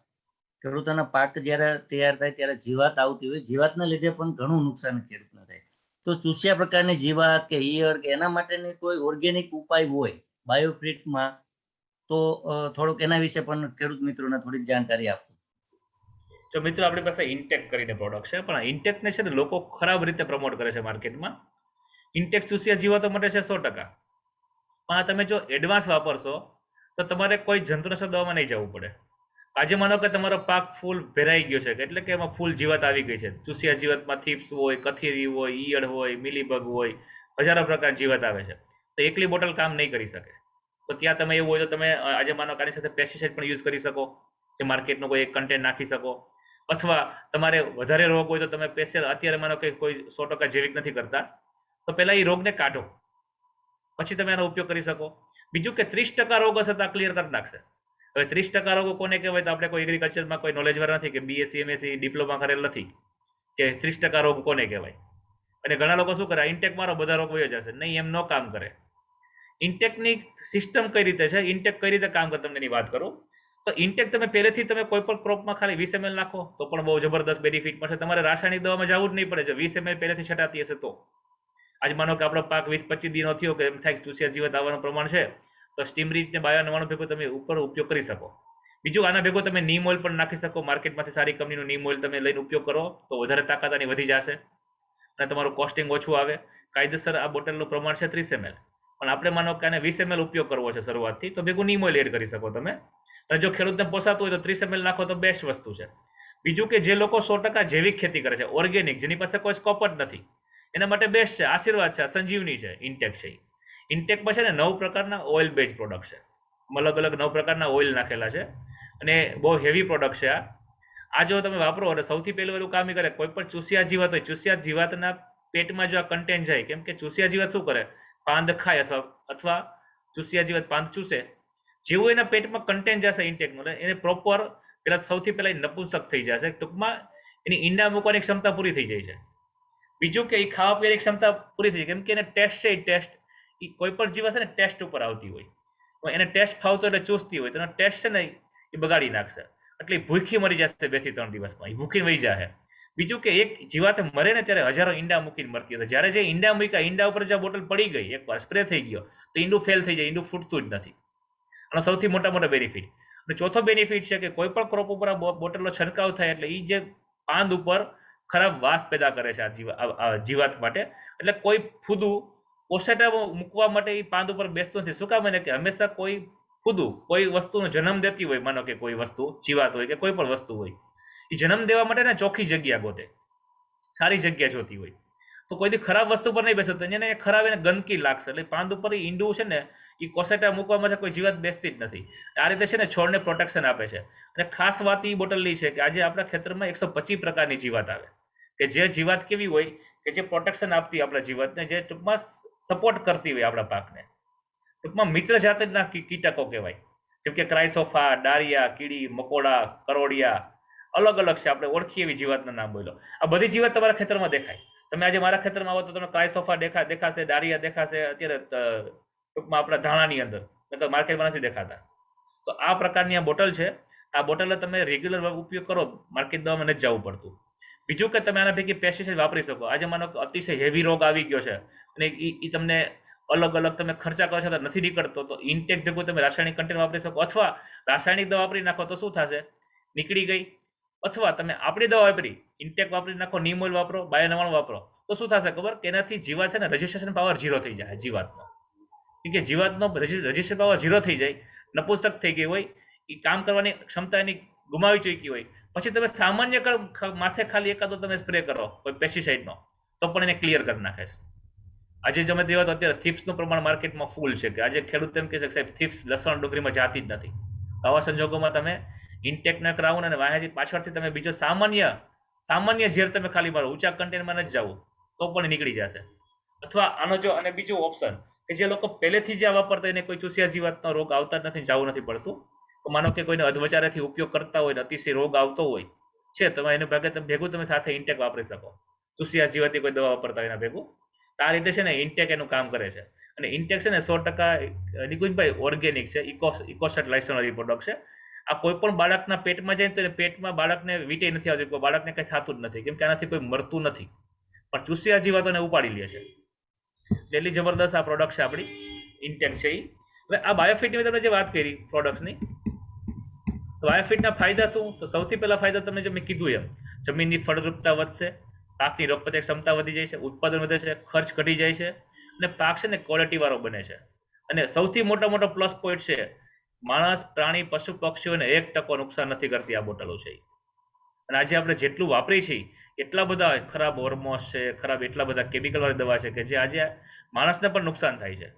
[SPEAKER 2] ખેડૂતોના પાક જ્યારે તૈયાર થાય ત્યારે જીવાત આવતી હોય, જીવાતના લીધે પણ ઘણું નુકસાન ખેડૂતને થાય. તો ચૂસ્યા પ્રકારની જીવાત કે ઈયળ કે એના માટેની કોઈ ઓર્ગેનિક ઉપાય હોય બાયોફિટમાં, તો થોડુંક એના વિશે પણ ખેડૂત મિત્રોને થોડીક જાણકારી આપો.
[SPEAKER 3] જો મિત્રો આપણી પાસે ઇન્ટેક કરીને પ્રોડક્ટ છે, પણ ઇન્ટેકને છે ને લોકો ખરાબ રીતે પ્રમોટ કરે છે માર્કેટમાં. ઇન્ટેક ચૂસ્યા જીવાતો માટે છે 100%, પણ તમે જો એડવાન્સ વાપરશો તો તમારે કોઈ જંતુનાશક દવામાં નહીં જવું પડે. આજે માનો કે તમારો પાક ફૂલ ભેરાઈ ગયો છે, એટલે કે એમાં ફૂલ જીવાત આવી ગઈ છે, ચૂસ્યા જીવાતમાં થીપ્સ હોય, કથીરી હોય, ઈયળ હોય, મિલીબગ હોય, હજારો પ્રકારની જીવાત આવે છે. તો એકલી બોટલ કામ નહીં કરી શકે. તો ત્યાં તમે એવું હોય તો તમે આજે માનો કે આની સાથે પેસ્ટિસાઇડ પણ યુઝ કરી શકો, જે માર્કેટનો કોઈ એક કન્ટેન્ટ નાખી શકો. અથવા તમારે વધારે રોગ હોય તો તમે સ્પેશિયલ, અત્યારે માનો કે કોઈ 100% જૈવિક નથી કરતા, તો પહેલા એ રોગને કાઢો પછી તમે એનો ઉપયોગ કરી શકો. બીજું કે 30% રોગ હશે તો આ ક્લિયર કરી નાખશે. હવે 30% રોગો કોને કહેવાય તો આપણે કોઈ એગ્રીકલ્ચરમાં કોઈ નોલેજ વાળા નથી કે બીએસસી એમએસસી ડિપ્લોમા કરેલ નથી કે 30% રોગ કોને કહેવાય. અને ઘણા લોકો શું કરે, ઇન્ટેક મારો બધા રોગ વહી જશે. નહીં, એમ ન કામ કરે. ઇન્ટેકની સિસ્ટમ કઈ રીતે છે, ઇન્ટેક કઈ રીતે કામ કરે તમને એની વાત કરું તો ઇન્ટેક તમે પહેલેથી તમે કોઈ પણ ક્રોપમાં ખાલી 20 ml નાખો તો પણ બહુ જબરદસ્ત બેનિફિટ મળશે. તમારે રાસાયણિક દવામાં જવું જ નહીં પડે. જો 20 ml પહેલેથી છટાતી હશે તો આજ માનો કે આપણો પાક 20-25 દિનો થયો કે એમ થાય ચૂસિયા જીવાત આવવાનું પ્રમાણ છે તો સ્ટીમરીચ ને બાયો 99 ભેગો તમે ઉપર ઉપયોગ કરી શકો. બીજું આના ભેગો તમે નીમ ઓઇલ પણ નાખી શકો. માર્કેટમાંથી સારી કંપનીનું નીમ ઓઇલ તમે લઈને ઉપયોગ કરો તો વધારે તાકાત આની વધી જશે અને તમારું કોસ્ટિંગ ઓછું આવે. કાયદેસર આ બોટલનું પ્રમાણ છે 30 ml, પણ આપણે માનો કે આને 20 ml ઉપયોગ કરવો છે શરૂઆતથી તો ભેગું નીમ ઓઇલ એડ કરી શકો તમે. અને જો ખેડૂતને પોસાતું હોય તો 30 ml નાખો તો બેસ્ટ વસ્તુ છે. બીજું કે જે લોકો 100% જૈવિક ખેતી કરે છે, ઓર્ગેનિક, જેની પાસે કોઈ સ્કોપ જ નથી, એના માટે બેસ્ટ છે, આશીર્વાદ છે, સંજીવની છે ઇન્ટેક છે. ઇન્ટેકમાં છે ને 9 પ્રકારના ઓઇલ બેઝ પ્રોડક્ટ છે. અલગ અલગ 9 પ્રકારના ઓઇલ નાખેલા છે અને બહુ હેવી પ્રોડક્ટ છે. આ જો તમે વાપરો એટલે સૌથી પહેલું એનું કામ કરે, કોઈ પણ ચૂસિયા જીવાત હોય, ચૂસિયા જીવાતના પેટમાં જો આ કન્ટેન્ટ જાય, કેમ કે ચૂસિયા જીવાત શું કરે, પાંદ ખાય અથવા ચૂસિયા જીવાત પાંદ ચૂસે, જેવું એના પેટમાં કન્ટેન્ટ જશે ઇન્ટેકનું એને પ્રોપર પેલા સૌથી પહેલા નપુંસક થઈ જશે. ટૂંકમાં એની ઈંડા મૂકવાની ક્ષમતા પૂરી થઈ જાય છે. બીજું કે એ ખાવા પીવાની ક્ષમતા પૂરી થઈ જાય, કેમ કે એને ટેસ્ટ છે, એ ટેસ્ટ એ કોઈ પણ જીવ હશે ને ટેસ્ટ ઉપર આવતી હોય, એને ટેસ્ટ ફાવતો એટલે ચૂસતી હોય તો એનો ટેસ્ટ છે ને એ બગાડી નાખશે. એટલે ભૂખી મરી જશે 2 થી 3 દિવસમાં, એ ભૂખી વહી જાય. બીજું કે એક જીવાત મરે ને ત્યારે હજારો ઈંડા મૂકીને મરતી હતી. જ્યારે જે ઈંડા મૂક્યા, ઈંડા ઉપર જે બોટલ પડી ગઈ, એકવાર સ્પ્રે થઈ ગયો તો ઈંડું ફેલ થઈ જાય, ઈંડું ફૂટતું જ નથી. આનો સૌથી મોટા બેનિફિટ. અને ચોથો બેનિફિટ છે કે કોઈ પણ ક્રોપ ઉપર આ બોટલનો છંટકાવ થાય એટલે એ જે પાંદ ઉપર ખરાબ વાસ પેદા કરે છે આ જીવાત માટે. એટલે કોઈ ફૂદું પોસેટા મૂકવા માટે એ પાંદ ઉપર બેસતું નથી. શું કામ? એને કે હંમેશા કોઈ ફૂદું કોઈ વસ્તુનો જન્મ દેતી હોય, માનો કે કોઈ વસ્તુ જીવાત હોય કે કોઈ પણ વસ્તુ હોય, એ જન્મ દેવા માટે ને ચોખ્ખી જગ્યા ગોતે, સારી જગ્યા જોતી હોય. તો કોઈથી ખરાબ વસ્તુ પર નહીં બેસે તો એને ખરાબ એને ગંદકી લાગશે. એટલે પાંદ ઉપર ઈંડું છે ને એ કોસેટા મૂકવા માટે કોઈ જીવાત બેસતી જ નથી. આ રીતે છે ને છોડને પ્રોટેક્શન આપે છે. અને ખાસ વાત એ બોટલની છે કે આજે આપણા ખેતરમાં 125 પ્રકારની જીવાત આવે, કે જે જીવાત કેવી હોય કે જે પ્રોટેક્શન આપતી આપણા જીવાતને, જે ટૂંકમાં સપોર્ટ કરતી હોય આપણા પાકને. ટૂંકમાં મિત્ર જાતના કીટકો કહેવાય, જેમ કે ક્રાઇસોફા, ડારિયા, કીડી, મકોડા, કરોડિયા, અલગ અલગ છે. આપણે ઓળખીએ એવી જીવાતના નામ બોલો. આ બધી જીવાત તમારા ખેતરમાં દેખાય. તમે આજે મારા ખેતરમાં આવો તો તમને ક્રાઇસોફા દેખાશે, ડારિયા દેખાશે. અત્યારે ટૂંકમાં આપણા ધાણાની અંદર માર્કેટમાં નથી દેખાતા. તો આ પ્રકારની આ બોટલ છે. આ બોટલ તમે રેગ્યુલર ઉપયોગ કરો, માર્કેટ દવામાં નથી જવું પડતું. બીજું કે તમે આના ભેગી પેસ્ટિસાઇડ વાપરી શકો. આજે માનો કે અતિશય હેવી રોગ આવી ગયો છે અને એ તમને અલગ અલગ તમે ખર્ચા કરો છો તો નથી નીકળતો, તો ઇન્ટેક ભેગું તમે રાસાયણિક કન્ટેન્ટ વાપરી શકો. અથવા રાસાયણિક દવા વાપરી નાખો તો શું થશે, નીકળી ગઈ. અથવા તમે આપણી દવા વાપરી, ઇન્ટેક વાપરી નાખો, નીમ ઓઇલ વાપરો, બાયો 99 વાપરો, તો શું થશે ખબર, કે એનાથી જીવાત છે ને રજિસ્ટ્રેશન પાવર 0 થઈ જાય જીવાતનો. કે જીવાતનો રજિસ્ટ્રેશન પાવર 0 થઈ જાય, નપુંસક થઈ ગઈ હોય, એ કામ કરવાની ક્ષમતા એની ગુમાવી ચૂકી હોય. પછી તમે સામાન્ય માથે ખાલી એકાદો તમે સ્પ્રે કરો કોઈ પેસ્ટિસાઇડનો તો પણ એને ક્લિયર કરી નાખે છે. આજે તમે દેવા તો અત્યારે થીપ્સનું પ્રમાણ માર્કેટમાં ફૂલ છે, કે આજે ખેડૂત એમ કહે છે કે સાહેબ થીપ્સ લસણ ડુંગળીમાં જાતી જ નથી. આવા સંજોગોમાં તમે ઇન્ટેક ન કરાવો અને વાયાથી પાછળથી તમે બીજો સામાન્ય ઝેર તમે ખાલી મારો, ઊંચા કન્ટેન્ટમાં નથી જવું તો પણ નીકળી જશે. અથવા આનો જો અને બીજું ઓપ્શન કે જે લોકો પહેલેથી જે વાપરતા એને કોઈ ચૂસિયા જીવાતનો રોગ આવતા જ નથી, જવું નથી પડતું. તો માનો કે કોઈને અધવચારેથી ઉપયોગ કરતા હોય ને અતિશય રોગ આવતો હોય છે, તમે એને ભેગું તમે સાથે ઇન્ટેક વાપરી શકો. ચૂસિયા જીવાતની કોઈ દવા વાપરતા હોય એના ભેગું. આ રીતે છે ને ઇન્ટેક એનું કામ કરે છે. અને ઇન્ટેક છે ને 100% નિકુંજભાઈ ઓર્ગેનિક છે, ઇકોસેટ લાઇસેન્સવાળી પ્રોડક્ટ છે. આ કોઈ પણ બાળકના પેટમાં જાય તો પેટમાં બાળકને વીટે નથી આવતી, કોઈ બાળકને કંઈ થતું જ નથી, કેમ કે આનાથી કોઈ મરતું નથી. પણ ચૂસિયા જીવાતોને ઉપાડી લે છે. એટલી જબરદસ્ત આ પ્રોડક્ટ છે આપણી ઇન્ટેક છે. હવે આ બાયોફિટની તમે જે વાત કરી પ્રોડક્ટ્સની, તો બાયોફિટના ફાયદા શું? તો સૌથી પહેલા ફાયદા તમને જે મેં કીધું એમ, જમીનની ફળદ્રુપતા વધશે, પાકની રોગપ્રતિકારક ક્ષમતા વધી જાય છે, ઉત્પાદન વધે છે, ખર્ચ ઘટી જાય છે અને પાક છે ને ક્વોલિટી વાળો બને છે. અને સૌથી મોટો પ્લસ પોઈન્ટ છે, માણસ, પ્રાણી, પશુ પક્ષીઓને 1% નુકસાન નથી કરતી આ બોટલો છે. અને આજે આપણે જેટલું વાપરી છીએ એટલા બધા ખરાબ હોર્મોન્સ છે, ખરાબ એટલા બધા કેમિકલ વાળી દવા છે કે જે આજે માણસને પણ નુકસાન થાય છે,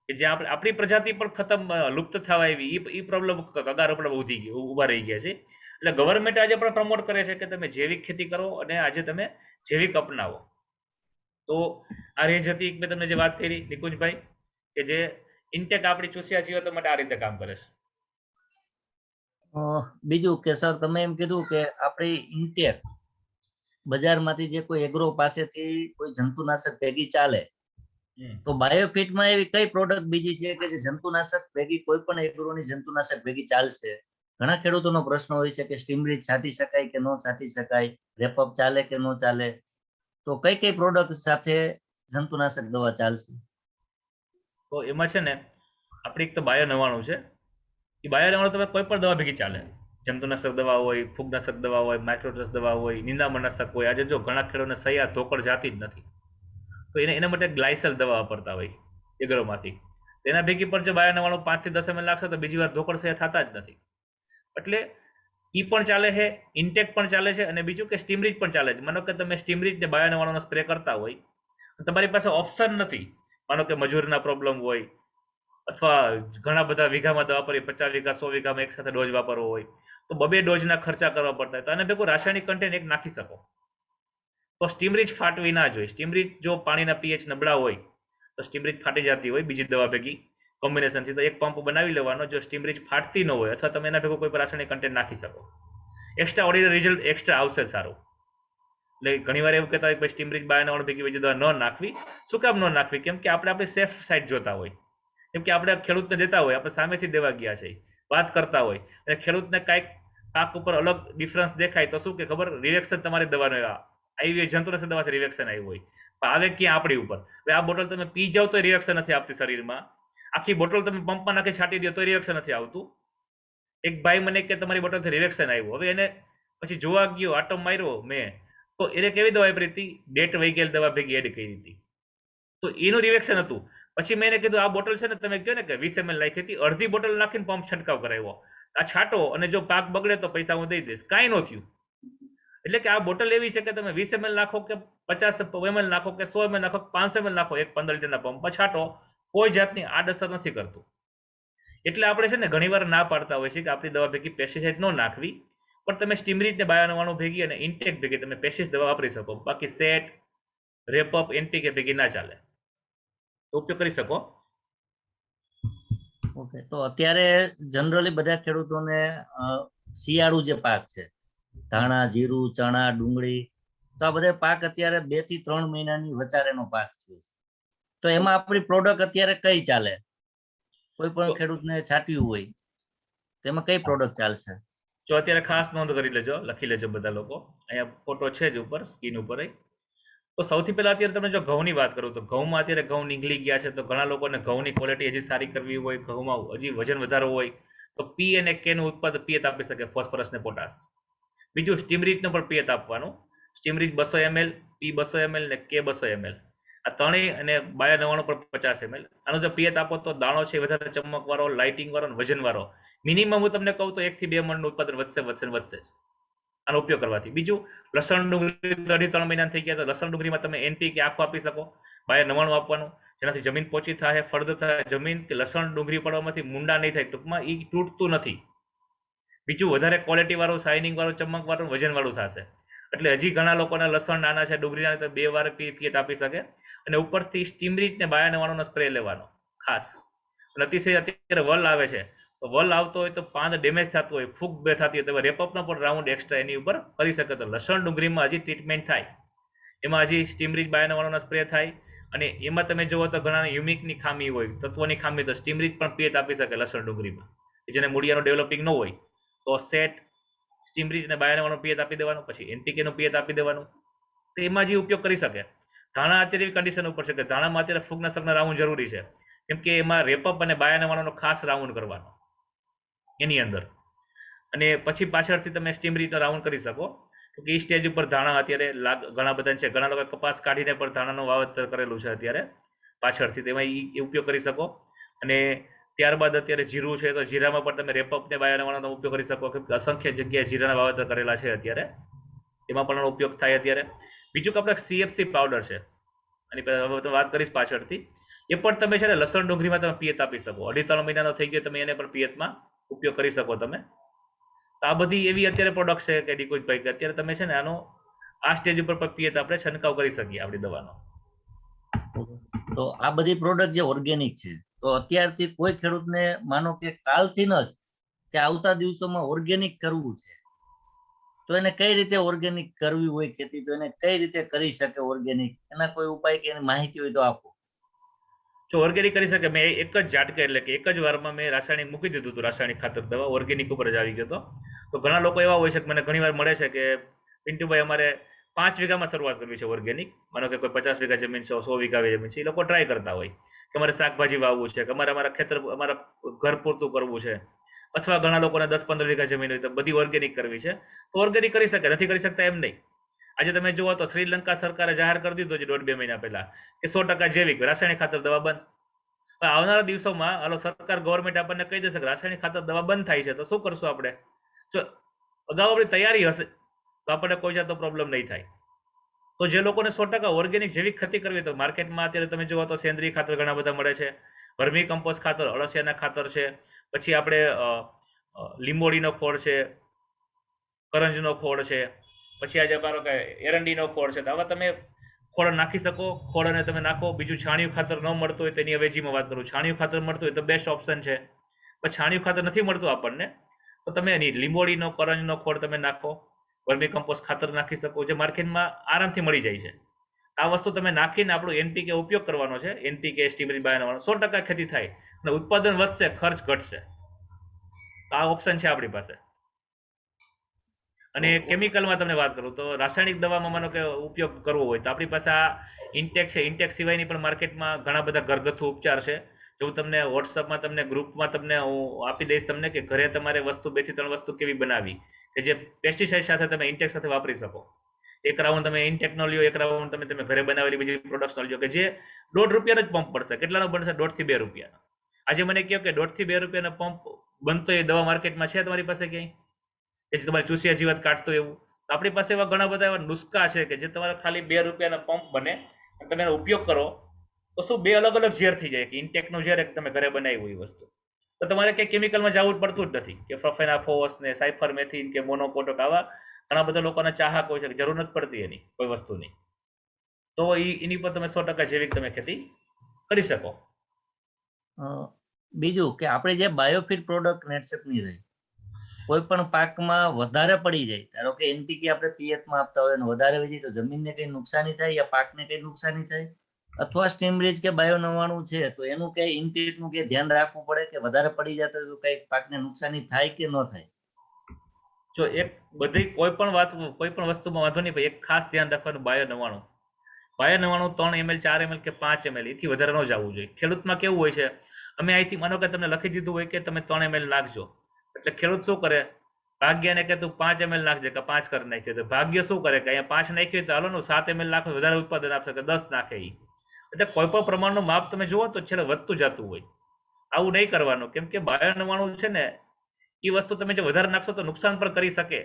[SPEAKER 3] કે જે આપણી પ્રજાતિ પણ ખતમ લુપ્ત થવા આવી, એ પ્રોબ્લેમ કગાર ઉપર ઊભા રહી ગયા છે. એટલે ગવર્મેન્ટ આજે પણ પ્રમોટ કરે છે કે તમે જૈવિક ખેતી કરો અને આજે તમે જૈવિક અપનાવો. તો આ રેન્જ હતી મેં તમને જે વાત કરી નિકુંજભાઈ, કે જે ઇન્ટેક આપણી ચૂસ્યા જીવાતો માટે આ રીતે કામ કરે છે.
[SPEAKER 2] બીજું કે સર તમે એમ કીધું કે આપણી ઇન્ટેક બજારમાંથી જે કોઈ એગ્રો પાસેથી કોઈ જંતુનાશક ભેગી ચાલે, તો બાયોફિટમાં એવી કઈ પ્રોડક્ટ બીજી છે કે જે જંતુનાશક ભેગી કોઈ પણ એગ્રોની જંતુનાશક ભેગી ચાલશે? ઘણા ખેડૂતોનો પ્રશ્ન હોય છે કે સ્ટીમરીચ છાંટી શકાય કે ન છાંટી શકાય, રેપઅપ ચાલે કે ન ચાલે, તો કઈ કઈ પ્રોડક્ટ સાથે જંતુનાશક દવા ચાલશે?
[SPEAKER 3] તો એમાં છે ને આપણી એક તો બાયો 99 છે. એ બાયો 99 તમે કોઈ પણ દવા ભેગી ચાલે. જંતુનાશક દવા હોય, ફૂગનાશક દવા હોય, માઇક્રોટ્રસ દવા હોય, નિંદામણનાશક હોય. આજે જો ઘણા ખેડૂતોને સૈયા ધોકડ જાતી જ નથી, તો એના માટે ગ્લાયસલ દવા વાપરતા હોય એગ્રોમાંથી. તેના ભેગી પણ જો બાયો 99 5 થી 10 ml લાગશે તો બીજી વાર ધોકડ સૈયા થતા જ નથી. એટલે ઈ પણ ચાલે છે, ઇન્ટેક પણ ચાલે છે, અને બીજું કે સ્ટીમરીચ પણ ચાલે છે. માનો કે તમે સ્ટીમરીચ ને બાયો 99 નો સ્પ્રે કરતા હોય, તમારી પાસે ઓપ્શન નથી. માનો કે મજૂરના પ્રોબ્લેમ હોય, અથવા ઘણા બધા વીઘામાં દવા વાપરી, 50 વીઘા 100 વીઘામાં એક સાથે ડોઝ વાપરવો હોય, તો 2 ડોઝના ખર્ચા કરવા પડતા હોય. તો આને ભેગું રાસાયણિક કન્ટેન્ટ એક નાખી શકો. તો સ્ટીમરીચ ફાટવી ના જોઈએ. સ્ટીમરીચ જો પાણીના પીએચ નબળા હોય તો સ્ટીમરીચ ફાટી જતી હોય બીજી દવા ભેગી કોમ્બિનેશનથી, તો એક પંપ બનાવી લેવાનો. જો સ્ટીમરીચ ફાટતી ન હોય, અથવા તમે એના ભેગું કોઈ રાસાયણિક કન્ટેન્ટ નાખી શકો, એક્સ્ટ્રા ઓર્ડિનરી રિઝલ્ટ એક્સ્ટ્રા આવશે સારું. એટલે ઘણીવાર એવું કહેતા હોય કે સ્ટીમરીચ બાયો 99 ભેગી બીજી દવા ન નાખવી. શું કામ ન નાખવી? કેમ કે આપણે આપણી સેફ સાઈડ જોતા હોય. કેમ કે આપણે ખેડૂતને દેતા હોય, આપણે સામેથી દેવા ગયા છે, વાત કરતા હોય, અને ખેડૂતને કાંઈક પાક ઉપર અલગ ડિફરન્સ દેખાય તો શું કે ખબર, રિએક્શન તમારી દવાનો આવી હોય, જંતુનાશક દવાથી રિએક્શન આવ્યું હોય, પણ આવે ક્યાં આપણી ઉપર. હવે આ બોટલ તમે પી જાવ તો રિએક્શન નથી આપતી શરીરમાં, આખી બોટલ તમે પંપમાં નાખી છાંટી દો તો રિએક્શન નથી આવતું. એક ભાઈ મને કે તમારી બોટલથી રિએક્શન આવ્યું. હવે એને પછી જોવા ગયો, આટો માર્યો મેં, તો એને કેવી દવા વાપરી હતી? ડેટ વહી ગયેલ દવા ભેગી એડ કરી હતી, તો એનું રિએક્શન હતું. પછી મેં એને કીધું આ બોટલ છે ને, તમે કહો ને કે 20 ml નાખી હતી, અડધી બોટલ નાખીને પંપ છંટકાવ કરાવ્યો. આ છાંટો અને જો પાક બગડે તો પૈસા હું દઈ દઈશ. કાંઈ ન થયું. એટલે કે આ બોટલ એવી છે કે તમે 20 ml નાખો કે 50 ml નાખો કે 100 ml નાખો, 500 ml નાખો, એક 15 લીટરના પંપમાં છાંટો, કોઈ જાતની આડઅસર નથી કરતું. એટલે આપણે છે ને ઘણીવાર ના પાડતા હોય છે કે આપણી દવા ભેગી પેસ્ટિસાઇડ ન નાખવી, પણ તમે સ્ટીમરીચ ને બાયો 99 ભેગી અને ઇન્ટેક ભેગી તમે પેસ્ટિસાઇડ દવા વાપરી શકો. બાકી સેટ, રેપઅપ, એનપીકે ભેગી ના ચાલે, તો ઉપયોગ કરી શકો.
[SPEAKER 2] ઓકે, તો અત્યારે જનરલી બધા ખેડૂતોને શિયાળુ જે પાક છે, ધાણા, જીરું, ચણા, ડુંગળી, તો આ બધા પાક અત્યારે 2 થી 3 મહિનાની વચારેનો પાક છે. તો એમાં આપણી પ્રોડક્ટ અત્યારે કઈ ચાલે? કોઈ પણ ખેડૂતને છાંટ્યું હોય તો એમાં કઈ પ્રોડક્ટ ચાલશે?
[SPEAKER 3] જો અત્યારે ખાસ નોંધ કરી લેજો, લખી લેજો બધા લોકો. અહીંયા ફોટો છે જ ઉપર સ્ક્રીન ઉપર. તો સૌથી પહેલા અત્યારે તમે જો ઘઉંની વાત કરું તો ઘઉંમાં અત્યારે ઘઉં નીકળી ગયા છે, તો ઘણા લોકોને ઘઉંની ક્વોલિટી હજી સારી કરવી હોય, ઘઉંમાં હજી વજન વધારવું હોય, તો પી અને કે નું ઉત્પાદન પિયત આપી શકે, ફોસ્ફરસ ને પોટાશ. બીજું સ્ટીમરીચનું પણ પિયત આપવાનું. સ્ટીમરીચ 200 ml, પી 200 ml ને કે 200 ml. આ ત્રણેય અને બાયો 99 પર 50 ml. આનો જો પિયત આપો તો દાણો છે વધારે ચમકવાળો, લાઇટિંગ વાળો, વજનવાળો. મિનિમમ હું તમને કહું તો 1 થી 2 મણનું ઉત્પાદન વધશે આનો ઉપયોગ કરવાથી. બીજું લસણ ડુંગળી 2.5-3 મહિના થઈ ગયા, તો લસણ ડુંગળીમાં તમે એનપીકે આખું આપી શકો, બાયો 99 આપવાનું, જેનાથી જમીન પોચી થાય, ફળદ્રુપ થાય જમીન, કે લસણ ડુંગળી પડવામાંથી મુંડા નહીં થાય. ટૂંકમાં એ તૂટતું નથી. બીજું વધારે ક્વોલિટી વાળું, શાઇનિંગ વાળું, ચમક વાળું, વજન વાળું થશે. એટલે હજી ઘણા લોકોના લસણ નાના છે, ડુંગળી નાના, તો 2 વાર પિયત આપી શકે. અને ઉપરથી સ્ટીમરીચ ને બાયો 99 નો સ્પ્રે લેવાનો ખાસ. અને અતિશય અત્યારે વલ આવે છે, તો વલ આવતો હોય તો પાંદ ડેમેજ થતું હોય, ફૂગ બે થતી હોય, તો રેપઅપનો પણ રાઉન્ડ એક્સ્ટ્રા એની ઉપર કરી શકે. તો લસણ ડુંગળીમાં હજી ટ્રીટમેન્ટ થાય, એમાં હજી સ્ટીમરીચ બાયો 99 સ્પ્રે થાય. અને એમાં તમે જુઓ તો ઘણા યુમિકની ખામી હોય, તત્વોની ખામી, તો સ્ટીમરીચ પણ પિયત આપી શકે લસણ ડુંગળીમાં. જેને મૂળિયાનું ડેવલપિંગ ન હોય તો સેટ, સ્ટીમરીચ અને બાયો 99 પિયત આપી દેવાનું, પછી એનપીકે નું પિયત આપી દેવાનું. તો એમાં જે ઉપયોગ કરી શકે. ધાણા અત્યારે એવી કન્ડિશન ઉપર છે કે ધાણામાં અત્યારે ફૂગનાશકના રાઉન્ડ જરૂરી છે, કેમ કે એમાં રેપઅપ અને બાયો 99 ખાસ રાઉન્ડ કરવાનો એની અંદર. અને પછી પાછળથી તમે સ્ટીમરીચનો રાઉન્ડ કરી શકો. કે એ સ્ટેજ ઉપર ધાણા અત્યારે ઘણા બધા છે, ઘણા લોકો કપાસ કાઢીને પણ ધાણાનું વાવેતર કરેલું છે અત્યારે પાછળથી, તેમાં એ ઉપયોગ કરી શકો. અને ત્યારબાદ અત્યારે જીરું છે, તો જીરામાં પણ તમે રેપઅપ ને બાયો 99 ઉપયોગ કરી શકો, કે અસંખ્ય જગ્યાએ જીરાના વાવેતર કરેલા છે અત્યારે, એમાં પણ ઉપયોગ થાય અત્યારે. બીજું કે આપણે સીએફસી પાવડર છે, અને હવે વાત કરીશ પાછળથી, એ પણ તમે છે ને લસણ ડુંગળીમાં તમે પિયત આપી શકો. 2.5-3 મહિનાનો થઈ ગયો, તમે એને પણ પિયતમાં ઉપયોગ કરી શકો તમે. આ બધી એવી અત્યારે પ્રોડક્ટ છે કે ડિકોજભાઈ, કે અત્યારે તમે છે ને આનો આ સ્ટેજ ઉપર પણ પિયત આપણે છંટકાવ કરી શકીએ આપણી દવાનો.
[SPEAKER 2] તો આ બધી પ્રોડક્ટ જે ઓર્ગેનિક છે, તો તો અત્યારથી કોઈ ખેડૂતને માનો કે કાલથી જ કે આવતા દિવસોમાં ઓર્ગેનિક કરવું છે, તો એને કઈ રીતે ઓર્ગેનિક કરવી હોય ખેતી, તો એને કઈ રીતે કરી શકે ઓર્ગેનિક, એના કોઈ ઉપાય કે એની માહિતી હોય તો આપો.
[SPEAKER 3] જો ઓર્ગેનિક કરી શકે, મેં એક જ ઝાટકે એટલે કે એક જ વારમાં મેં રાસાયણિક મૂકી દીધું હતું, રાસાયણિક ખાતર દવા ઓર્ગેનિક ઉપર જ આવી ગયો હતો. તો ઘણા લોકો એવા હોય છે કે મને ઘણી વાર મળે છે કે પિન્ટુભાઈ અમારે 5 વીઘામાં શરૂઆત કરવી છે ઓર્ગેનિક, માનો કે કોઈ 50 વીઘા જમીન છે, 100 વીઘા જમીન છે, એ લોકો ટ્રાય કરતા હોય કે અમારે શાકભાજી વાવવું છે, કે અમારા ખેતર અમારા ઘર પૂરતું કરવું છે, અથવા ઘણા લોકોને 10-15 વીઘા જમીન હોય તો બધી ઓર્ગેનિક કરવી છે, તો ઓર્ગેનિક કરી શકે. નથી કરી શકતા એમ નહીં. આજે તમે જુઓ તો શ્રીલંકા સરકારે જાહેર કરી દીધું છે 1.5-2 મહિના પહેલા કે 100% જૈવિક રાસાયણિક ખાતર દવા બંધ. આવનારા દિવસોમાં હાલો સરકાર ગવર્મેન્ટ આપણને કહી દેશે કે રાસાયણિક ખાતર દવા બંધ થાય છે, તો શું કરશું આપણે? જો અગાઉ આપણી તૈયારી હશે તો આપણને કોઈ જાતનો પ્રોબ્લેમ નહીં થાય. તો જે લોકોને 100% ઓર્ગેનિક જૈવિક ખેતી કરવી, તો માર્કેટમાં અત્યારે તમે જુઓ તો સેન્દ્રીય ખાતર ઘણા બધા મળે છે, વર્મી કમ્પોસ્ટ ખાતર, અળસિયાના ખાતર છે, પછી આપણે લીંબોડીનો ખોળ છે, કરંજનો ખોળ છે, પછી આજે મારો કે એરંડીનો ખોળ છે, તો આવા તમે ખોળ નાખી શકો. ખોળને તમે નાખો. બીજું છાણિયું ખાતર ન મળતું હોય તેની અવેજીમાં વાત કરું, છાણિયું ખાતર મળતું હોય તો બેસ્ટ ઓપ્શન છે. પણ છાણિયું ખાતર નથી મળતું આપણને, તો તમે લીંબોડીનો કરંજનો ખોળ તમે નાખો, વર્મી કમ્પોસ્ટ ખાતર નાખી શકો, જે માર્કેટમાં આરામથી મળી જાય છે. આ વસ્તુ તમે નાખીને આપણું એનપીકે ઉપયોગ કરવાનો છે, એનપીકે સ્ટીમરી બાયનો 100% ખેતી થાય અને ઉત્પાદન વધશે, ખર્ચ ઘટશે. તો આ ઓપ્શન છે આપણી પાસે. અને કેમિકલમાં તમને વાત કરું તો રાસાયણિક દવામાં માનો કે ઉપયોગ કરવો હોય તો આપણી પાસે આ ઇન્ટેક છે. ઇન્ટેક સિવાયની પણ માર્કેટમાં ઘણા બધા ઘરગથ્થુ ઉપચાર છે. જો હું તમને વોટ્સઅપમાં તમને ગ્રુપમાં તમને હું આપી દઈશ તમને કે ઘરે તમારે વસ્તુ 2 થી 3 વસ્તુ કેવી બનાવી કે જે પેસ્ટિસાઇડ સાથે તમે ઇન્ટેક સાથે વાપરી શકો. એક રાઉન્ડ તમે ઇન્ટેકનો લ્યો, એક રાઉન્ડ તમે ઘરે બનાવેલી બીજી પ્રોડક્ટ્સનો લ્યો કે જે ₹1.5 જ પંપ પડશે. કેટલાનો બનશે? ₹1.5 થી ₹2. આજે મને કહો કે ₹1.5 થી ₹2 પંપ બનતો એ દવા માર્કેટમાં છે તમારી પાસે ક્યાંય કે તમારી ચૂસિયા જીવાત કાઢતો એવું? તો આપણી પાસે એવા ઘણા બધા એવા નુસ્ખા છે કે જે તમારા ખાલી ₹2 પંપ બને અને તમે એનો ઉપયોગ કરો તો શું 2 અલગ અલગ ઝેર થઈ જાય કે ઇન્ટેકનું ઝેર એક તમે ઘરે બનાવ્યું એ વસ્તુ. તો તમારે કંઈ કેમિકલમાં જવું જ પડતું જ નથી કે પ્રોફેનાફોસ ને સાયફરમેથિન કે મોનોકોટોક આવા ઘણા બધા લોકોના ચાહક હોય છે કે જરૂર નથી પડતી એની કોઈ વસ્તુની. તો એની પર તમે 100% જૈવિક તમે ખેતી કરી શકો.
[SPEAKER 2] બીજું કે આપણે જે બાયોફિટ પ્રોડક્ટ નેટસેપની રહી, કોઈ પણ પાકમાં વધારે પડી જાય, ધારો કે એનપીકે આપણે પિયતમાં આપતા હોય અને વધારે વધી જાય તો જમીનને કઈ નુકસાની થાય યા પાકને કઈ નુકસાની થાય, અથવા સ્ટીમરીજ કે બાયો 99 છે તો એનું કઈ ઇન્ટેકનું કે ધ્યાન રાખવું પડે કે વધારે પડી જાય તો કઈ પાકને નુકસાની થાય કે ન થાય?
[SPEAKER 3] જો એક બધી કોઈ પણ વસ્તુમાં વાંધો નહીં, ભાઈ એક ખાસ ધ્યાન રાખવાનું બાયો 99. બાયો 99 3 ml 4 ml કે 5 ml એથી વધારે ન જવું જોઈએ. ખેડૂતમાં કેવું હોય છે, અમે અહીંથી માનો કે તમને લખી દીધું હોય કે તમે 3 ml નાખજો, એટલે ખેડૂત શું કરે, ભાગ્યને કે તું 5 ml નાખજે કે 5 કરી નાખજે, તો ભાગ્ય શું કરે કે અહીંયા 5 નાખ્યું તો હાલો ને 7 ml નાખો વધારે ઉત્પાદન આપશે કે 10 નાખે ઈ. એટલે કોઈ પણ પ્રમાણનું માપ તમે જુઓ તો છેલ્લે વધતું જતું હોય. આવું નહીં કરવાનું, કેમ કે બાયો 99 છે ને એ વસ્તુ તમે જો વધારે નાખશો તો નુકસાન પણ કરી શકે.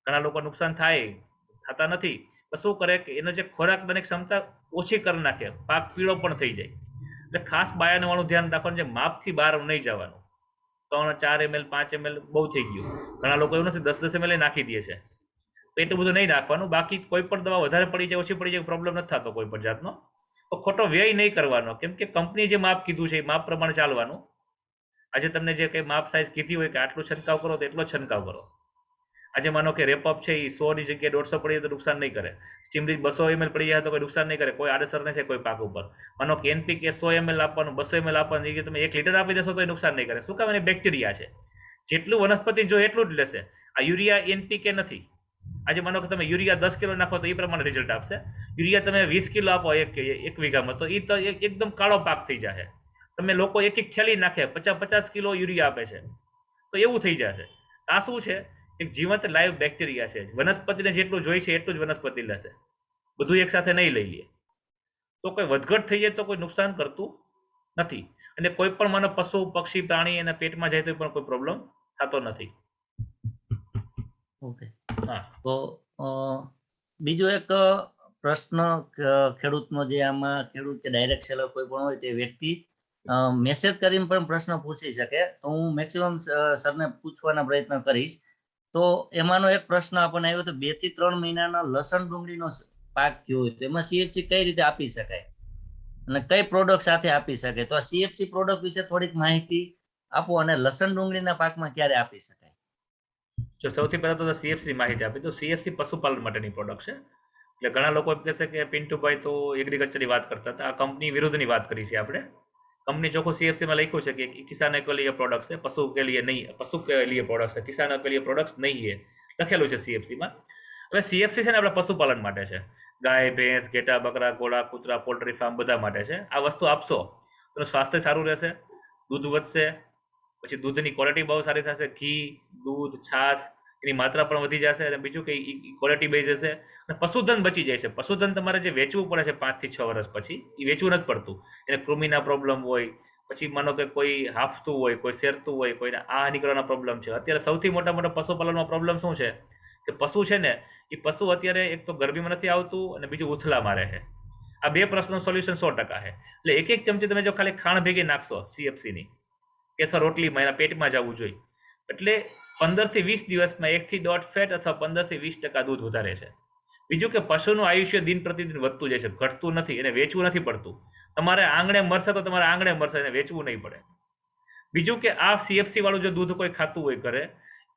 [SPEAKER 3] ઘણા લોકો નુકસાન થતા નથી તો શું કરે કે એનો જે ખોરાક બની ક્ષમતા ઓછી કરી નાખે, પાક પીળો પણ થઈ જાય. એટલે ખાસ બાયો 99 ધ્યાન રાખવાનું, જે માપથી બહાર નહીં જવાનું. 3, 4 ml 5 ml બહુ થઈ ગયું. ઘણા લોકો એવું નથી 10 ml નાખી દે છે, તો એટલું બધું નહીં નાખવાનું. બાકી કોઈ પણ દવા વધારે પડી જાય ઓછી પડી જાય પ્રોબ્લેમ નથી થતો કોઈ પણ જાતનો. તો ખોટો વ્યય નહીં કરવાનો, કેમ કે કંપની જે માપ કીધું છે એ માપ પ્રમાણે ચાલવાનું. આજે તમને જે કંઈ માપ સાઇઝ કીધી હોય કે આટલું છંટકાવ કરો તો એટલો જ છંટકાવ કરો. આજે માનો કે રેપઅપ છે એ 100 ની જગ્યાએ 150 પડી જાય તો નુકસાન નહીં કરે. સ્ટીમરીજ 200 ml પડી જાય તો કોઈ નુકસાન નહીં કરે, કોઈ આડઅસર નહીં થાય કોઈ પાક ઉપર. માનો કે એનપીકે 100 ml આપવાનું, 200 ml આપવાનું, એ તમે 1 લીટર આપી દેશો તો એ નુકસાન નહીં કરે. શું કામ? એને બેક્ટેરિયા છે, જેટલું વનસ્પતિ જો એટલું જ લેશે. આ યુરિયા એનપીકે નથી. આજે માનો કે તમે યુરિયા 10 કિલો નાખો તો એ પ્રમાણે રિઝલ્ટ આપશે. યુરિયા તમે 20 કિલો આપો એક વીઘામાં તો એ તો એકદમ કાળો પાક થઈ જશે. તમે લોકો એક થેલી નાખે 50 કિલો યુરિયા આપે છે તો એવું થઈ જશે. આ શું છે? એક જીવંત લાઈવ બેક્ટેરિયા છે. વનસ્પતિને જેટલું જોઈ છે એટલું જ વનસ્પતિ લેશે, બધું એક સાથે નહીં લઈ લે. તો કોઈ વધઘટ થઈ જાય તો કોઈ નુકસાન કરતું નથી. અને કોઈ પણ માનો પશુ પક્ષી પ્રાણી એના પેટમાં જાય તો પણ કોઈ પ્રોબ્લેમ થતો નથી.
[SPEAKER 2] ઓકે. હા, તો બીજો એક પ્રશ્ન ખેડૂતનો, જે આમાં ખેડૂત કે ડાયરેક્ટ સેલર કોઈ પણ હોય તે વ્યક્તિ મેસેજ કરીને પણ પ્રશ્ન પૂછી શકે, તો હું મેક્સિમમ સરને પૂછવાના પ્રયત્ન કરીશ. તો એમાંનો એક પ્રશ્ન આપણને આવ્યો તો 2 થી 3 મહિનાના લસણ ડુંગળીનો પાક થયો હોય તો એમાં સીએફસી કઈ રીતે આપી શકાય? અને કઈ પ્રોડક્ટ સાથે આપી શકે? તો આ સીએફસી પ્રોડક્ટ વિશે થોડીક માહિતી આપો, અને લસણ ડુંગળીના પાકમાં ક્યારે આપી શકાય?
[SPEAKER 3] જો સૌથી પહેલા તો સીએફસી માહિતી આપી. તો સીએફસી પશુપાલન માટેની પ્રોડક્ટ છે. એટલે ઘણા લોકો એમ કહેશે કે પિન્ટુભાઈ તો એગ્રીકલ્ચરની વાત કરતા હતા, આ કંપની વિરુદ્ધની વાત કરી છે આપણે. કંપની ચોખ્ખું સીએફસી માં લખ્યું છે કે કિસાન के लिए प्रोडक्ट्स है, पशु के लिए नहीं, पशु के लिए प्रोडक्ट्स है, किसानों के लिए प्रोडक्ट्स नहीं है, લખેલું છે સીએફસી માં. હવે સીએફસી છે ને આપણે પશુપાલન માટે છે. ગાય, ભેંસ, ઘેટા, બકરા, ઘોડા, કૂતરા, પોલ્ટ્રી ફાર્મ બધા માટે છે. આ વસ્તુ આપશો તો સ્વાસ્થ્ય સારું રહેશે, દૂધ વધશે, પછી દૂધની ક્વોલિટી બહુ સારી થશે, ઘી, દૂધ, છાશ એની માત્રા પણ વધી જશે, અને બીજું કે ક્વોલિટી બેઝ હશે, અને પશુધન બચી જાય છે. પશુધન તમારે જે વેચવું પડે છે 5 થી 6 વર્ષ પછી, એ વેચવું નથી પડતું. એને કૃમિના પ્રોબ્લેમ હોય, પછી માનો કે કોઈ હાફતું હોય, કોઈ શેરતું હોય, કોઈને આ નીકળવાના પ્રોબ્લેમ છે. અત્યારે સૌથી મોટા પશુપાલનમાં પ્રોબ્લેમ શું છે કે પશુ છે ને એ પશુ અત્યારે એક તો ગરમીમાં નથી આવતું, અને બીજું ઉથલા મારે છે. આ બે પ્રશ્નનું સોલ્યુશન 100% છે. એટલે એક ચમચી તમે જો ખાલી ખાણ ભેગી નાખશો સીએફસીની, કે અથવા રોટલીમાં એના પેટમાં જવું જોઈએ, એટલે 15 થી 20 દિવસમાં 1 થી 1.5 ફેટ અથવા 15 થી 20% દૂધ વધારે છે. બીજું કે પશુનું આયુષ્ય દિન પ્રતિદિન વધતું જાય છે, ઘટતું નથી. એને વેચવું નથી પડતું. તમારે આંગણે મરશે તો તમારે આંગણે મરશે, એને વેચવું નહીં પડે. બીજું કે આ સીએફસી વાળું જો દૂધ કોઈ ખાતું હોય ઘરે,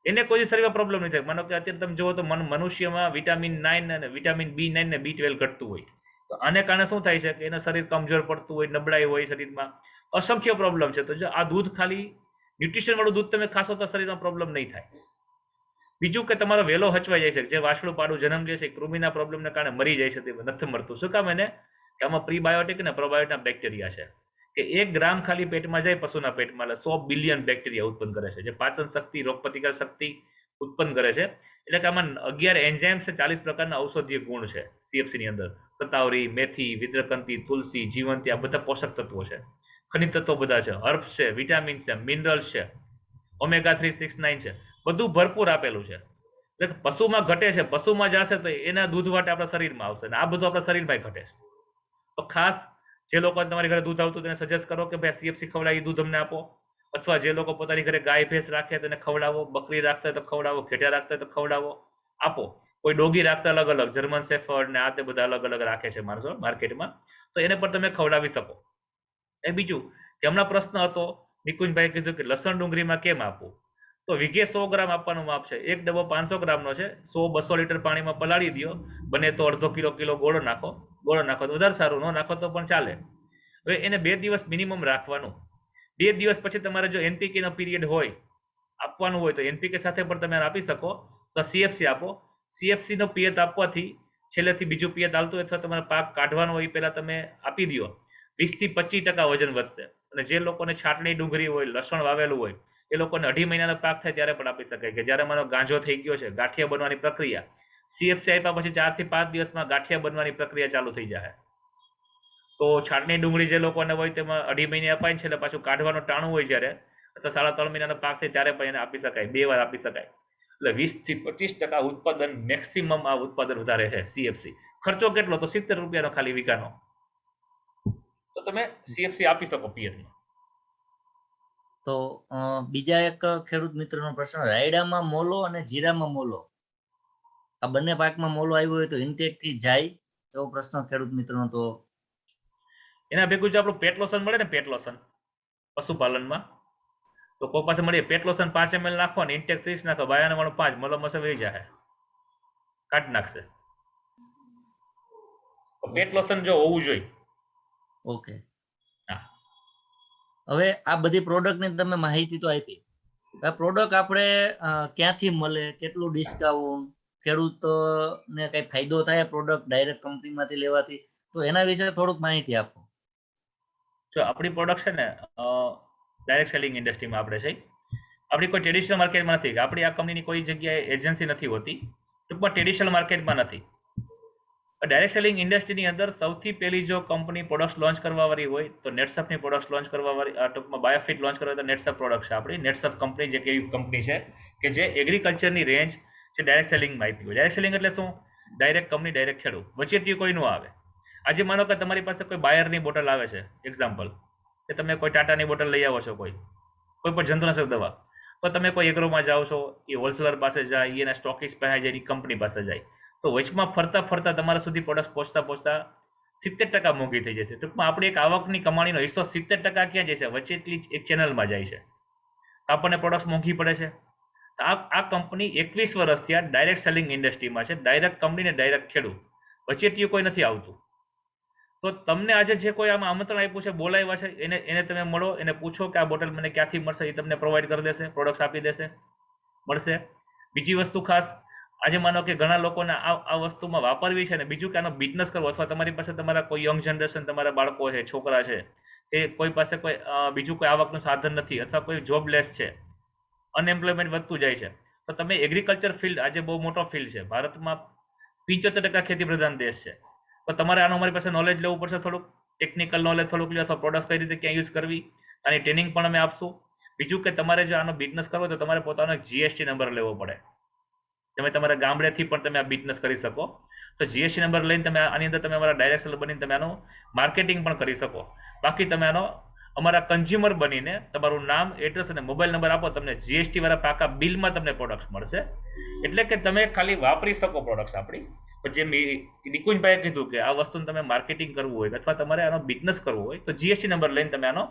[SPEAKER 3] એને કોઈ શરીરમાં પ્રોબ્લેમ નહીં થાય. માનો કે અત્યારે તમે જુઓ તો મનુષ્યમાં વિટામિન 9 અને વિટામિન B9 ને B12 ઘટતું હોય, તો આને કારણે શું થાય છે કે એનું શરીર કમજોર પડતું હોય, નબળાઈ હોય શરીરમાં, અસંખ્ય પ્રોબ્લેમ છે. તો જો આ દૂધ ખાલી ન્યુટ્રિશન વાળું દૂધ તમે ખાશો તો શરીરમાં પ્રોબ્લેમ નહીં થાય. બીજું કે તમારો વેલો હચવાઈ જાય છે. જે વાછડું પાડું જન્મ લે છે કૃમિના પ્રોબ્લેમને કારણે મરી જાય છે, તે નથી મરતું. શું કામ? એને કે આમાં પ્રીબાયોટિક અને પ્રોબાયોટિક બેક્ટેરિયા છે, કે 1 ગ્રામ ખાલી પેટમાં જાય પશુના પેટમાં એટલે 100 બિલિયન બેક્ટેરિયા ઉત્પન્ન કરે છે, જે પાચન શક્તિ, રોગપ્રતિકાર શક્તિ ઉત્પન્ન કરે છે. એટલે કે આમાં 11 એન્ઝાઇમ્સ છે, 40 પ્રકારના ઔષધીય ગુણ છે સીએફસી ની અંદર. સતાવરી, મેથી, વિદ્રકંતી, તુલસી, જીવંતી, આ બધા પોષક તત્વો છે. ખનિજ તત્વો બધા છે, હર્બ્સ છે, વિટામિન છે, મિનરલ્સ છે, ઓમેગા 3, 6, 9 છે, બધું ભરપૂર આપેલું છે. એટલે પશુમાં ઘટે છે, પશુમાં જશે તો એના દૂધ વાટે આપણા શરીરમાં આવશે, અને આ બધું આપણા શરીરમાં ઘટે છે. તો ખાસ જે લોકો તમારી ઘરે દૂધ આવતું તેને સજેસ્ટ કરો કે ભાઈ સીએફસી ખવડાવી દૂધ અમને આપો. અથવા જે લોકો પોતાની ઘરે ગાય ભેંસ રાખે તેને ખવડાવો, બકરી રાખતા તો ખવડાવો, ઘેટા રાખતા તો ખવડાવો, આપો. કોઈ ડોગી રાખતા અલગ અલગ, જર્મન શેફર્ડ ને આ તે બધા અલગ અલગ રાખે છે માણસો માર્કેટમાં, તો એને પણ તમે ખવડાવી શકો. એ બીજું કે હમણાં પ્રશ્ન હતો, નિકુંજભાઈ કીધું કે લસણ ડુંગળીમાં કેમ આપવું? તો વીઘે 100 ગ્રામ આપવાનું માપ છે. એક ડબ્બો 500 ગ્રામનો છે. 100-200 લીટર પાણીમાં પલાળી દો. બને તો અડધો કિલો ગોળો નાખો. ગોળો નાખો તો વધારે સારું, ન નાખો તો પણ ચાલે. હવે એને 2 દિવસ મિનિમમ રાખવાનું. 2 દિવસ પછી તમારે જો એનપીકે નો પીરિયડ હોય, આપવાનું હોય, તો એનપીકે સાથે પણ તમે આપી શકો. તો સીએફસી આપો. સીએફસી નો પિયત આપવાથી છેલ્લેથી બીજું પિયત આવતું હોય અથવા તમારે પાક કાઢવાનો હોય પહેલા તમે આપી દો, 20 થી 25% વજન વધશે. અને જે લોકોને છાટણી ડુંગળી હોય, લસણ વાવેલું હોય, એ લોકોને 2.5 મહિનાનો પાક થાય ત્યારે પણ આપી શકાય. કે જ્યારે મારો ગાંજો થઈ ગયો છે, ગાંઠિયા બનવાની પ્રક્રિયા, સીએફસી આપ્યા પછી 4 થી 5 દિવસમાં ગાંઠિયા બનવાની પ્રક્રિયા ચાલુ થઈ જાય. તો છાટણી ડુંગળી જે લોકોને હોય તેમાં 2.5 મહિને અપાય છે, એટલે પાછું કાઢવાનું ટાણું હોય જ્યારે, અથવા 3.5 મહિનાનો પાક થાય ત્યારે પણ એને આપી શકાય. 2 વાર આપી શકાય. એટલે 20 થી 25% ઉત્પાદન મેક્સિમમ આ ઉત્પાદન વધારે છે સીએફસી. ખર્ચો કેટલો? તો 70 રૂપિયાનો ખાલી વીઘાનો. તો તમે સીએફસી આપી શકો પિયતમાં.
[SPEAKER 2] તો બીજા એક ખેડૂત મિત્રનો પ્રશ્ન, રાયડામાં મોલો અને જીરામાં મોલો, આ બંને પાકમાં મોલો આવ્યો હોય તો ઇન્ટેક થી જાય એવો પ્રશ્ન ખેડૂત મિત્રનો. તો
[SPEAKER 3] એના ભેગું જો આપણું પેટ લોશન મળે ને, પેટ લોશન પશુપાલનમાં, તો કોઈ પાસે મળીએ પેટ લોશન 5 ml નાખો ને ઇન્ટેક 30 નાખો, બાયાના વાળું 5, મલમ મસે વહી જાય, કાઢી નાખશે. તો પેટ લોશન જો હોવું જોઈએ.
[SPEAKER 2] ઓકે. હવે આ બધી પ્રોડક્ટની તમે માહિતી તો આપી. આ પ્રોડક્ટ આપણે ક્યાંથી મળે, કેટલું ડિસ્કાઉન્ટ, ખેડૂતોને કઈ ફાયદો થાય પ્રોડક્ટ ડાયરેક્ટ કંપનીમાંથી લેવાથી, તો એના વિશે થોડુંક માહિતી આપો.
[SPEAKER 3] જો આપણી પ્રોડક્ટ છે ને ડાયરેક્ટ સેલિંગ ઇન્ડસ્ટ્રીમાં આપણે છે. આપણી કોઈ ટ્રેડિશનલ માર્કેટમાં નથી. આપણી આ કંપનીની કોઈ જગ્યાએ એજન્સી નથી હોતી, ટૂંકમાં ટ્રેડિશનલ માર્કેટમાં નથી. ડાયરેક્ટ સેલિંગ ઇન્ડસ્ટ્રીની અંદર સૌથી પહેલી જો કંપની પ્રોડક્ટ્સ લોન્ચ કરવાવાળી હોય તો નેટસફની પ્રોડક્ટ્સ લોન્ચ કરવાવાળી, ટૂંકમાં બાયોફિટ લોન્ચ કરવા તો નેટસફ પ્રોડક્ટ છે આપણી. નેટસફ કંપની જે એવી કંપની છે કે જે એગ્રીકલ્ચરની રેન્જ જે ડાયરેક્ટ સેલિંગમાં આપી હોય. ડાયરેક્ટ સેલિંગ એટલે શું? ડાયરેક્ટ કંપની, ડાયરેક્ટ ખેડૂત, વચ્ચેથી કોઈ ન આવે. આજે માનો કે તમારી પાસે કોઈ બાયરની બોટલ આવે છે, એક્ઝામ્પલ કે તમે કોઈ ટાટાની બોટલ લઈ આવો છો, કોઈ પણ જંતુનાશક દવા, તો તમે કોઈ એગ્રોમાં જાઓ છો, એ હોલસેલર પાસે જાય, એના સ્ટોકિસ્ટ પાસે જાય, એ કંપની પાસે જાય. તો વચમાં ફરતા તમારા સુધી પ્રોડક્ટ પહોંચતા 70% મોંઘી થઈ જશે. ટૂંકમાં આપણી એક આવકની કમાણીનો હિસ્સો 70% ક્યાં જાય છે? વચ્ચેથી એક ચેનલમાં જાય છે. તો આપણને પ્રોડક્ટ્સ મોંઘી પડે છે. આ કંપની 21 વર્ષથી આ ડાયરેક્ટ સેલિંગ ઇન્ડસ્ટ્રીમાં છે. ડાયરેક્ટ કંપનીને ડાયરેક્ટ ખેડૂત, વચ્ચેથી કોઈ નથી આવતું. તો તમને આજે જે કોઈ આમાં આમંત્રણ આપ્યું છે, બોલાવ્યા છે, એને તમે મળો, એને પૂછો કે આ બોટલ મને ક્યાંથી મળશે, એ તમને પ્રોવાઈડ કરી દેશે, પ્રોડક્ટ્સ આપી દેશે, મળશે. બીજી વસ્તુ ખાસ, આજે માનો કે ઘણા લોકોને આ વસ્તુમાં વાપરવી છે, ને બીજું કે આનો બિઝનેસ કરવો, અથવા તમારી પાસે તમારા કોઈ યંગ જનરેશન, તમારા બાળકો છે, છોકરા છે, એ કોઈ પાસે કોઈ બીજું કોઈ આવકનું સાધન નથી, અથવા કોઈ જોબલેસ છે, અનએમ્પ્લોયમેન્ટ વધતું જાય છે, તો તમે એગ્રીકલ્ચર ફિલ્ડ આજે બહુ મોટો ફિલ્ડ છે. ભારતમાં 75% ખેતી પ્રધાન દેશ છે. તો તમારે આનો અમારી પાસે નોલેજ લેવું પડશે, થોડુંક ટેકનિકલ નોલેજ થોડુંક લે, અથવા પ્રોડક્ટ કઈ રીતે ક્યાં યુઝ કરવી, આની ટ્રેનિંગ પણ અમે આપશું. બીજું કે તમારે જો આનો બિઝનેસ કરવો તો તમારે પોતાનો એક જીએસટી નંબર લેવો પડે. તમે તમારા ગામડેથી પણ તમે આ બિઝનેસ કરી શકો. તો જીએસટી નંબર લઈને તમે આની અંદર તમે અમારા ડાયરેક્ટ સેલર બનીને તમે આનું માર્કેટિંગ પણ કરી શકો. બાકી તમે આનો અમારા કન્ઝ્યુમર બનીને તમારું નામ, એડ્રેસ અને મોબાઈલ નંબર આપો, તમને જીએસટી વાળા પાકા બિલમાં તમને પ્રોડક્ટ્સ મળશે. એટલે કે તમે ખાલી વાપરી શકો પ્રોડક્ટ્સ આપણી. પણ જેમ નિકુંજભાઈએ કીધું કે આ વસ્તુનું તમે માર્કેટિંગ કરવું હોય અથવા તમારે આનો બિઝનેસ કરવો હોય તો જીએસટી નંબર લઈને તમે આનો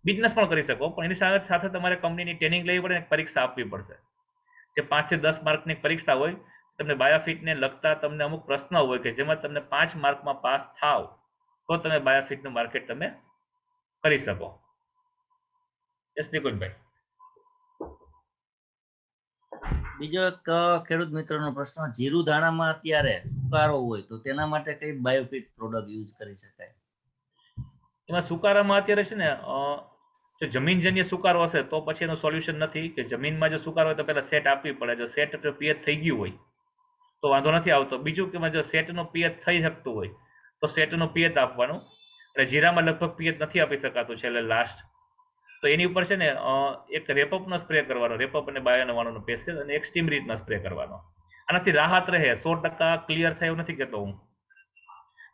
[SPEAKER 3] બિઝનેસ પણ કરી શકો. પણ એની સાથે સાથે તમારે કંપનીની ટ્રેનિંગ લેવી પડે, પરીક્ષા આપવી પડશે. જે 5 થી 10 માર્કની પરીક્ષા હોય. તમને બાયોફિટને લગતા તમને અમુક પ્રશ્ન હોય કે જેમાં તમને 5 માર્કમાં પાસ થાવ તો તમે બાયોફિટનું માર્કેટ તમે કરી શકો. યસ નિકુંજભાઈ.
[SPEAKER 2] બીજો એક ખેડૂત મિત્રનો પ્રશ્ન, જીરું ધાણામાં અત્યારે સુકારો હોય તો તેના માટે કઈ બાયોફિટ પ્રોડક્ટ યુઝ કરી શકાય?
[SPEAKER 3] એમાં સુકારામાં અત્યારે છે ને, જો જમીનજન્ય સુકારો હશે તો પછી એનું સોલ્યુશન નથી. કે જમીનમાં જો સુકારો હોય તો પહેલા સેટ આપવી પડે. જો સેટ પિયત થઈ ગયું હોય તો વાંધો નથી આવતો. બીજું કે જો સેટનું પિયત થઈ શકતું હોય તો સેટનું પિયત આપવાનું. એટલે જીરામાં લગભગ પિયત નથી આપી શકાતું છેલ્લે લાસ્ટ. તો એની ઉપર છે ને એક રેપઅપનો સ્પ્રે કરવાનો, રેપઅપ અને બાયોનવાણુંનો પેસ્ટ, અને એક સ્ટીમ રીતનો સ્પ્રે કરવાનો. આનાથી રાહત રહે. 100% ક્લિયર થાય એવું નથી કહેતો હું,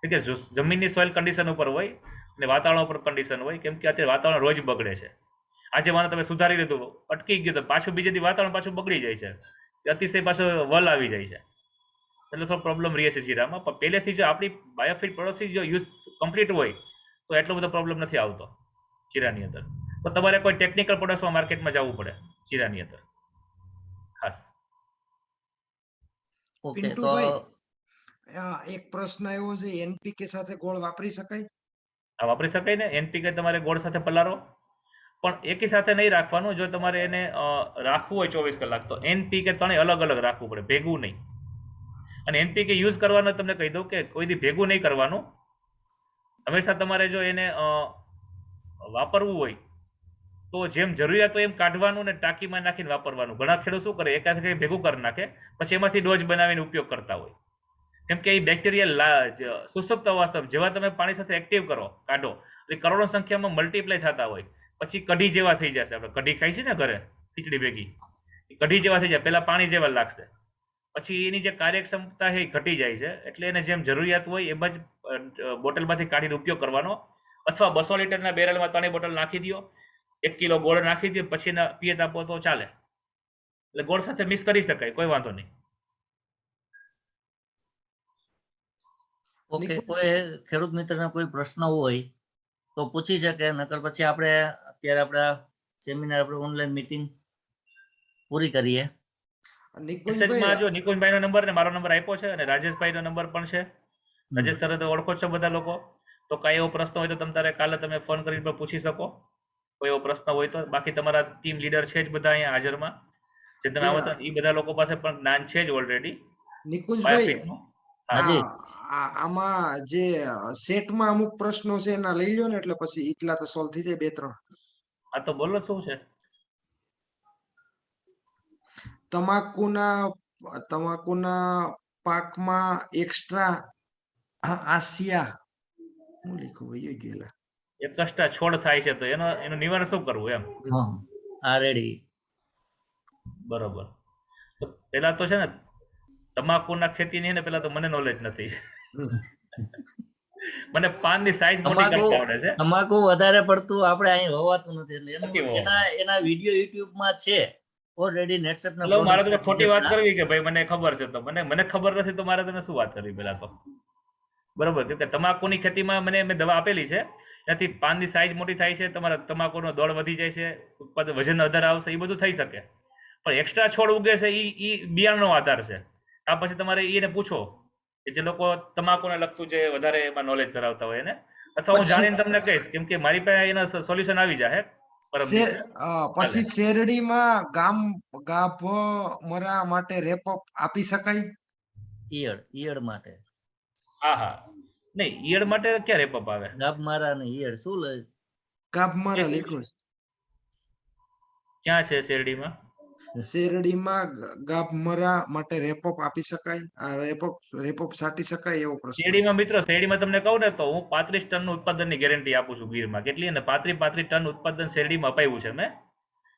[SPEAKER 3] કે જમીનની સોઇલ કન્ડિશન ઉપર હોય અને વાતાવરણ ઉપર કન્ડિશન હોય. કેમ કે અત્યારે વાતાવરણ રોજ બગડે છે. આજે માનો તમે સુધારી લીધું, અટકી ગયું, તો પાછું બીજે દી વાતાવરણ પાછું બગડી જાય છે, અતિશય પાછું વલ આવી જાય છે. એટલે થોડો પ્રોબ્લેમ રહે છે જીરામાં. પણ પહેલેથી જો આપણી બાયોફિટ પ્રોડક્ટથી જો યુઝ કમ્પ્લીટ હોય તો એટલો બધો પ્રોબ્લેમ નથી આવતો જીરાની અંદર. તો તમારે કોઈ ટેકનિકલ પ્રોડક્ટ્સમાં માર્કેટમાં જવું પડે જીરાની અંદર ખાસ.
[SPEAKER 2] ઓકે, તો
[SPEAKER 1] પિન્ટુભાઈ, એક પ્રશ્ન આવ્યો છે, એનપીકે સાથે ગોળ વાપરી શકાય?
[SPEAKER 3] આ વાપરી શકાય ને. એનપીકે તમારે ગોળ સાથે પલારો, પણ એકી સાથે નહીં રાખવાનું. જો તમારે એને રાખવું હોય 24 કલાક તો એનપીકે ત્રણેય અલગ અલગ રાખવું પડે, ભેગું નહીં. અને એનપીકે યુઝ કરવાનો તમને કહી દઉં કે કોઈ દી ભેગું નહીં કરવાનું. હંમેશા તમારે જો એને વાપરવું હોય તો જેમ જરૂરિયાત હોય એમ કાઢવાનું ને ટાંકીમાં નાખીને વાપરવાનું. ઘણા ખેડૂત શું કરે, એકાદ ભેગું કરી નાખે, પછી એમાંથી ડોઝ બનાવીને ઉપયોગ કરતા હોય. કેમ કે એ બેક્ટેરિયા સુસુપ્ત અવસ્થામાં જેવા તમે પાણી સાથે એક્ટિવ કરો, કાઢો, એટલે કરોડો સંખ્યામાં મલ્ટીપ્લાય થતા હોય. પછી કઢી જેવા થઈ જશે. આપણે કઢી ખાઈ છે ને ઘરે ખીચડી ભેગી, કઢી જેવા થઈ જાય. પહેલા પાણી જેવા લાગશે, પછી એની જે કાર્યક્ષમતા છે એ ઘટી જાય છે. એટલે એને જેમ જરૂરિયાત હોય એમ જ બોટલમાંથી કાઢીને ઉપયોગ કરવાનો. અથવા 200 લીટરના બેરલમાં 3 બોટલ નાખી દો, 1 કિલો ગોળ નાખી દો, પછી એના પિયત આપો તો ચાલે. એટલે ગોળ સાથે મિક્સ કરી શકાય, કોઈ વાંધો નહીં.
[SPEAKER 2] ઓકે, કોઈ ખેડૂત મિત્રને કોઈ પ્રશ્ન હોય તો પૂછી શકે, નકર પછી આપણે અત્યારે આપણા સેમિનાર, આપણે ઓનલાઈન મીટિંગ પૂરી કરીએ.
[SPEAKER 3] મેસેજમાં જો નિકુંજભાઈનો નંબર ને મારો નંબર આપ્યો છે, અને રાજેશભાઈનો નંબર પણ છે. રાજેશ સર તો ઓળખો છો બધા લોકો. તો કાંઈ એવો પ્રશ્ન હોય તો તમે કાલે તમે ફોન કરીને પૂછી શકો, કોઈ એવો પ્રશ્ન હોય તો. બાકી તમારા ટીમ લીડર છે જ બધા અહીંયા હાજરમાં, જે તમે આવો એ બધા લોકો પાસે પણ જ્ઞાન છે જ ઓલરેડી.
[SPEAKER 1] નિકુંજભાઈ, આમાં જે સેટમાં અમુક પ્રશ્નો છે એના લઈ લો ને, એટલે પછી એટલા તો સોલ્વ થઈ જાય 2-3.
[SPEAKER 3] આ તો બોલો શું છે?
[SPEAKER 1] તમાકુના પાકમાં એક્સ્ટ્રા આસિયા હું લખ્યું હોય ગયેલા,
[SPEAKER 3] એકસ્ટ્રા છોડ થાય છે તો એનું નિવારણ શું કરવું એમ?
[SPEAKER 2] આ રેડી.
[SPEAKER 3] બરોબર. તો પેલા તો છે ને તમાકુના ખેતીની ને પેલા તો મને નોલેજ નથી. મને પાનની સાઈઝ મોટી કરતા આવડે છે.
[SPEAKER 2] તમાકુ વધારે પડતું આપણે અહીં હોવાતું નથી, એટલે એના વિડિયો YouTube માં છે ઓલરેડી. નેટસેપ ના
[SPEAKER 3] મારે તો ખોટી વાત કરવી કે ભાઈ મને ખબર છે, તો મને ખબર નથી તો મારે તમે શું વાત કરવી? પેલા તો બરોબર, કેમ કે તમાકુની ખેતીમાં મેં દવા આપેલી છે, એનાથી પાનની સાઈઝ મોટી થાય છે, તમારા તમાકુનો દોડ વધી જાય છે, ઉત્પાદન વજન વધારે આવશે, એ બધું થઈ શકે. પણ એક્સ્ટ્રા છોડ ઉગે છે એ બિયારણનો આધાર છે. આ પછી તમારે એને પૂછો કે જે લોકો તમાકુને લગતું જે વધારે એમાં નોલેજ ધરાવતા હોય એને, અથવા હું
[SPEAKER 1] પછી
[SPEAKER 3] જાણીને તમને કહીશ, કેમ કે મારી પાસે એના સોલ્યુશન આવી જાય પરમ દિવસે.
[SPEAKER 1] પછી શેરડીમાં ગાભ મરા માટે રેપઅપ આપી શકાય?
[SPEAKER 2] ઈયળ માટે
[SPEAKER 3] હા, નહીં ઈયળ માટે ક્યાં રેપઅપ આવે?
[SPEAKER 2] ગાભ મારા ને ઈયળ શું લે?
[SPEAKER 1] ગાભ મરા લખ્યું છે.
[SPEAKER 3] ક્યાં છે શેરડીમાં?
[SPEAKER 1] શેરડીમાં ગાભ મરા માટે રેપઅપ આપી શકાય? આ રેપઅપ સાટી શકાય એવો પ્રશ્ન છે.
[SPEAKER 3] શેરડીમાં મિત્રો, શેરડીમાં તમને કહું ને તો હું 35 ટનનું ઉત્પાદનની ગેરંટી આપું છું ગીરમાં. કેટલી? અને 35 ટન ઉત્પાદન શેરડીમાં અપાયું છે મેં.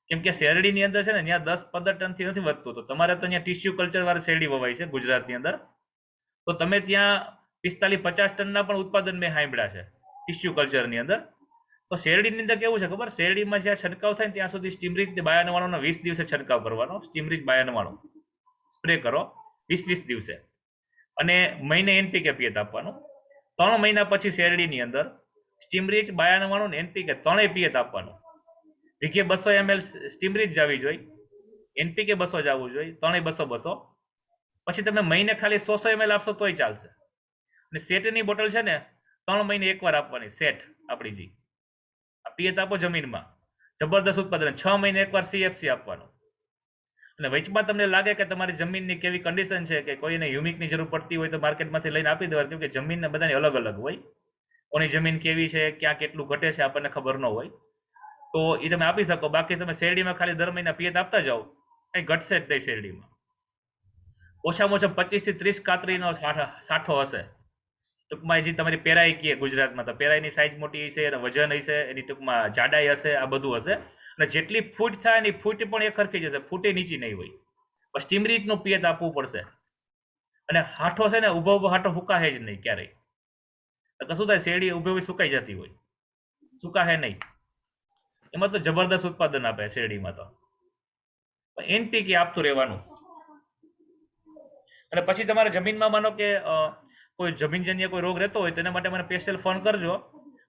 [SPEAKER 3] કેમ કે શેરડીની અંદર છે ને ત્યાં 10-15 ટનથી નથી વધતું. તો તમારે તો અહીંયા ટિશ્યુ કલ્ચર વાળી શેરડી વવાય છે ગુજરાતની અંદર. તો તમે ત્યાં 45-50 ટનના પણ ઉત્પાદન મેં સાંભળ્યા છે ટિશ્યુ કલ્ચરની અંદર. તો શેરડીની અંદર કેવું છે ખબર? શેરડીમાં જ્યાં છંટકાવ થાય ત્યાં સુધી સ્ટીમરીચ બાયાનવાળોનો 20 દિવસે છંટકાવ કરવાનો. સ્ટીમરીચ બાયાનવાળો સ્પ્રે કરો 20 દિવસે, અને મહિને એનપીકે પિયત આપવાનું. 3 મહિના પછી શેરડીની અંદર સ્ટીમરીચ બાયાનવાળું ને એનપીકે ત્રણેય પિયત આપવાનું. વીઘે 200 ml સ્ટીમરીચ જવી જોઈએ, એનપીકે 200 જવું જોઈએ, ત્રણેય 200. પછી તમે મહિને ખાલી 100 ml આપશો તોય ચાલશે. અને સેટની બોટલ છે ને 3 મહિને એકવાર આપવાની. સેટ આપણી જી આ પિયત આપો જમીનમાં, જબરદસ્ત ઉત્પાદન. 6 મહિને એકવાર સીએફસી આપવાનું. અને વચમાં તમને લાગે કે તમારી જમીનની કેવી કન્ડિશન છે કે કોઈને હ્યુમિકની જરૂર પડતી હોય તો માર્કેટમાંથી લઈને આપી દેવા, કેમ કે જમીનને બધાની અલગ અલગ હોય. કોની જમીન કેવી છે, ક્યાં કેટલું ઘટે છે આપણને ખબર ન હોય, તો એ તમે આપી શકો. બાકી તમે શેરડીમાં ખાલી દર મહિના પિયત આપતા જાઓ, કંઈ ઘટશે જ નહીં શેરડીમાં. ઓછામાં ઓછા 25 થી 30 કાતરીનો સાઠો હશે. ટૂંકમાં જે તમારી પેરાઈ કહે ગુજરાતમાં, તો પેરાઈની સાઈઝ મોટી હશે, એનો વજન હશે, એની ટૂંકમાં જાડાઈ હશે, આ બધું હશે. અને જેટલી ફૂટ થાય એની ફૂટ પણ એક સરખી જશે, ફૂટે નીચી નહીં હોય. પણ સ્ટીમરીચનું પિયત આપવું પડશે. અને હાઠો છે ને ઉભો હાઠો ફૂકાશે જ નહીં ક્યારેય. તો શું થાય? શેરડી ઉભી સુકાઈ જતી હોય, સુકાશે નહીં. એમાં તો જબરદસ્ત ઉત્પાદન આપે શેરડીમાં તો. એનપીકે આપતું રહેવાનું. અને પછી તમારે જમીનમાં માનો કે કોઈ જમીનજન્ય કોઈ રોગ રહેતો હોય તેના માટે મને સ્પેશિયલ ફોન કરજો,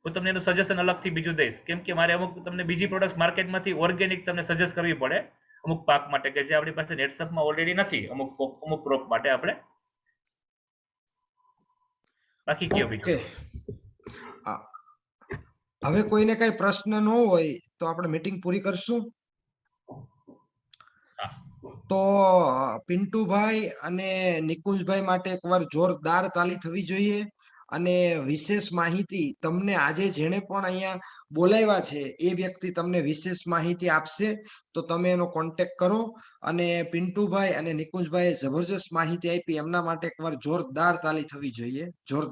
[SPEAKER 3] હું તમને એનું સજેશન અલગથી બીજું દઈશ. કેમ કે મારે અમુક તમને બીજી પ્રોડક્ટ માર્કેટમાંથી ઓર્ગેનિક તમને સજેસ્ટ કરવી પડે અમુક પાક માટે કે જે આપણી પાસે નેટસપમાં ઓલરેડી નથી, અમુક ક્રોપ માટે આપણે. બાકી કયો બીજું?
[SPEAKER 1] હવે કોઈને કઈ પ્રશ્ન ન હોય તો આપણે મીટિંગ પૂરી કરશું. તો પિન્ટુભાઈ અને નિકુંજભાઈ માટે એકવાર જોરદાર તાલી થવી જોઈએ. અને વિશેષ માહિતી તમને આજે જેણે પણ અહીંયા બોલાવ્યા છે એ વ્યક્તિ તમને વિશેષ માહિતી આપશે, તો તમે એનો કોન્ટેક્ટ કરો. અને પિન્ટુભાઈ અને નિકુંજભાઈએ જબરજસ્ત માહિતી આપી, એમના માટે એકવાર જોરદાર તાલી થવી જોઈએ. જોરદાર.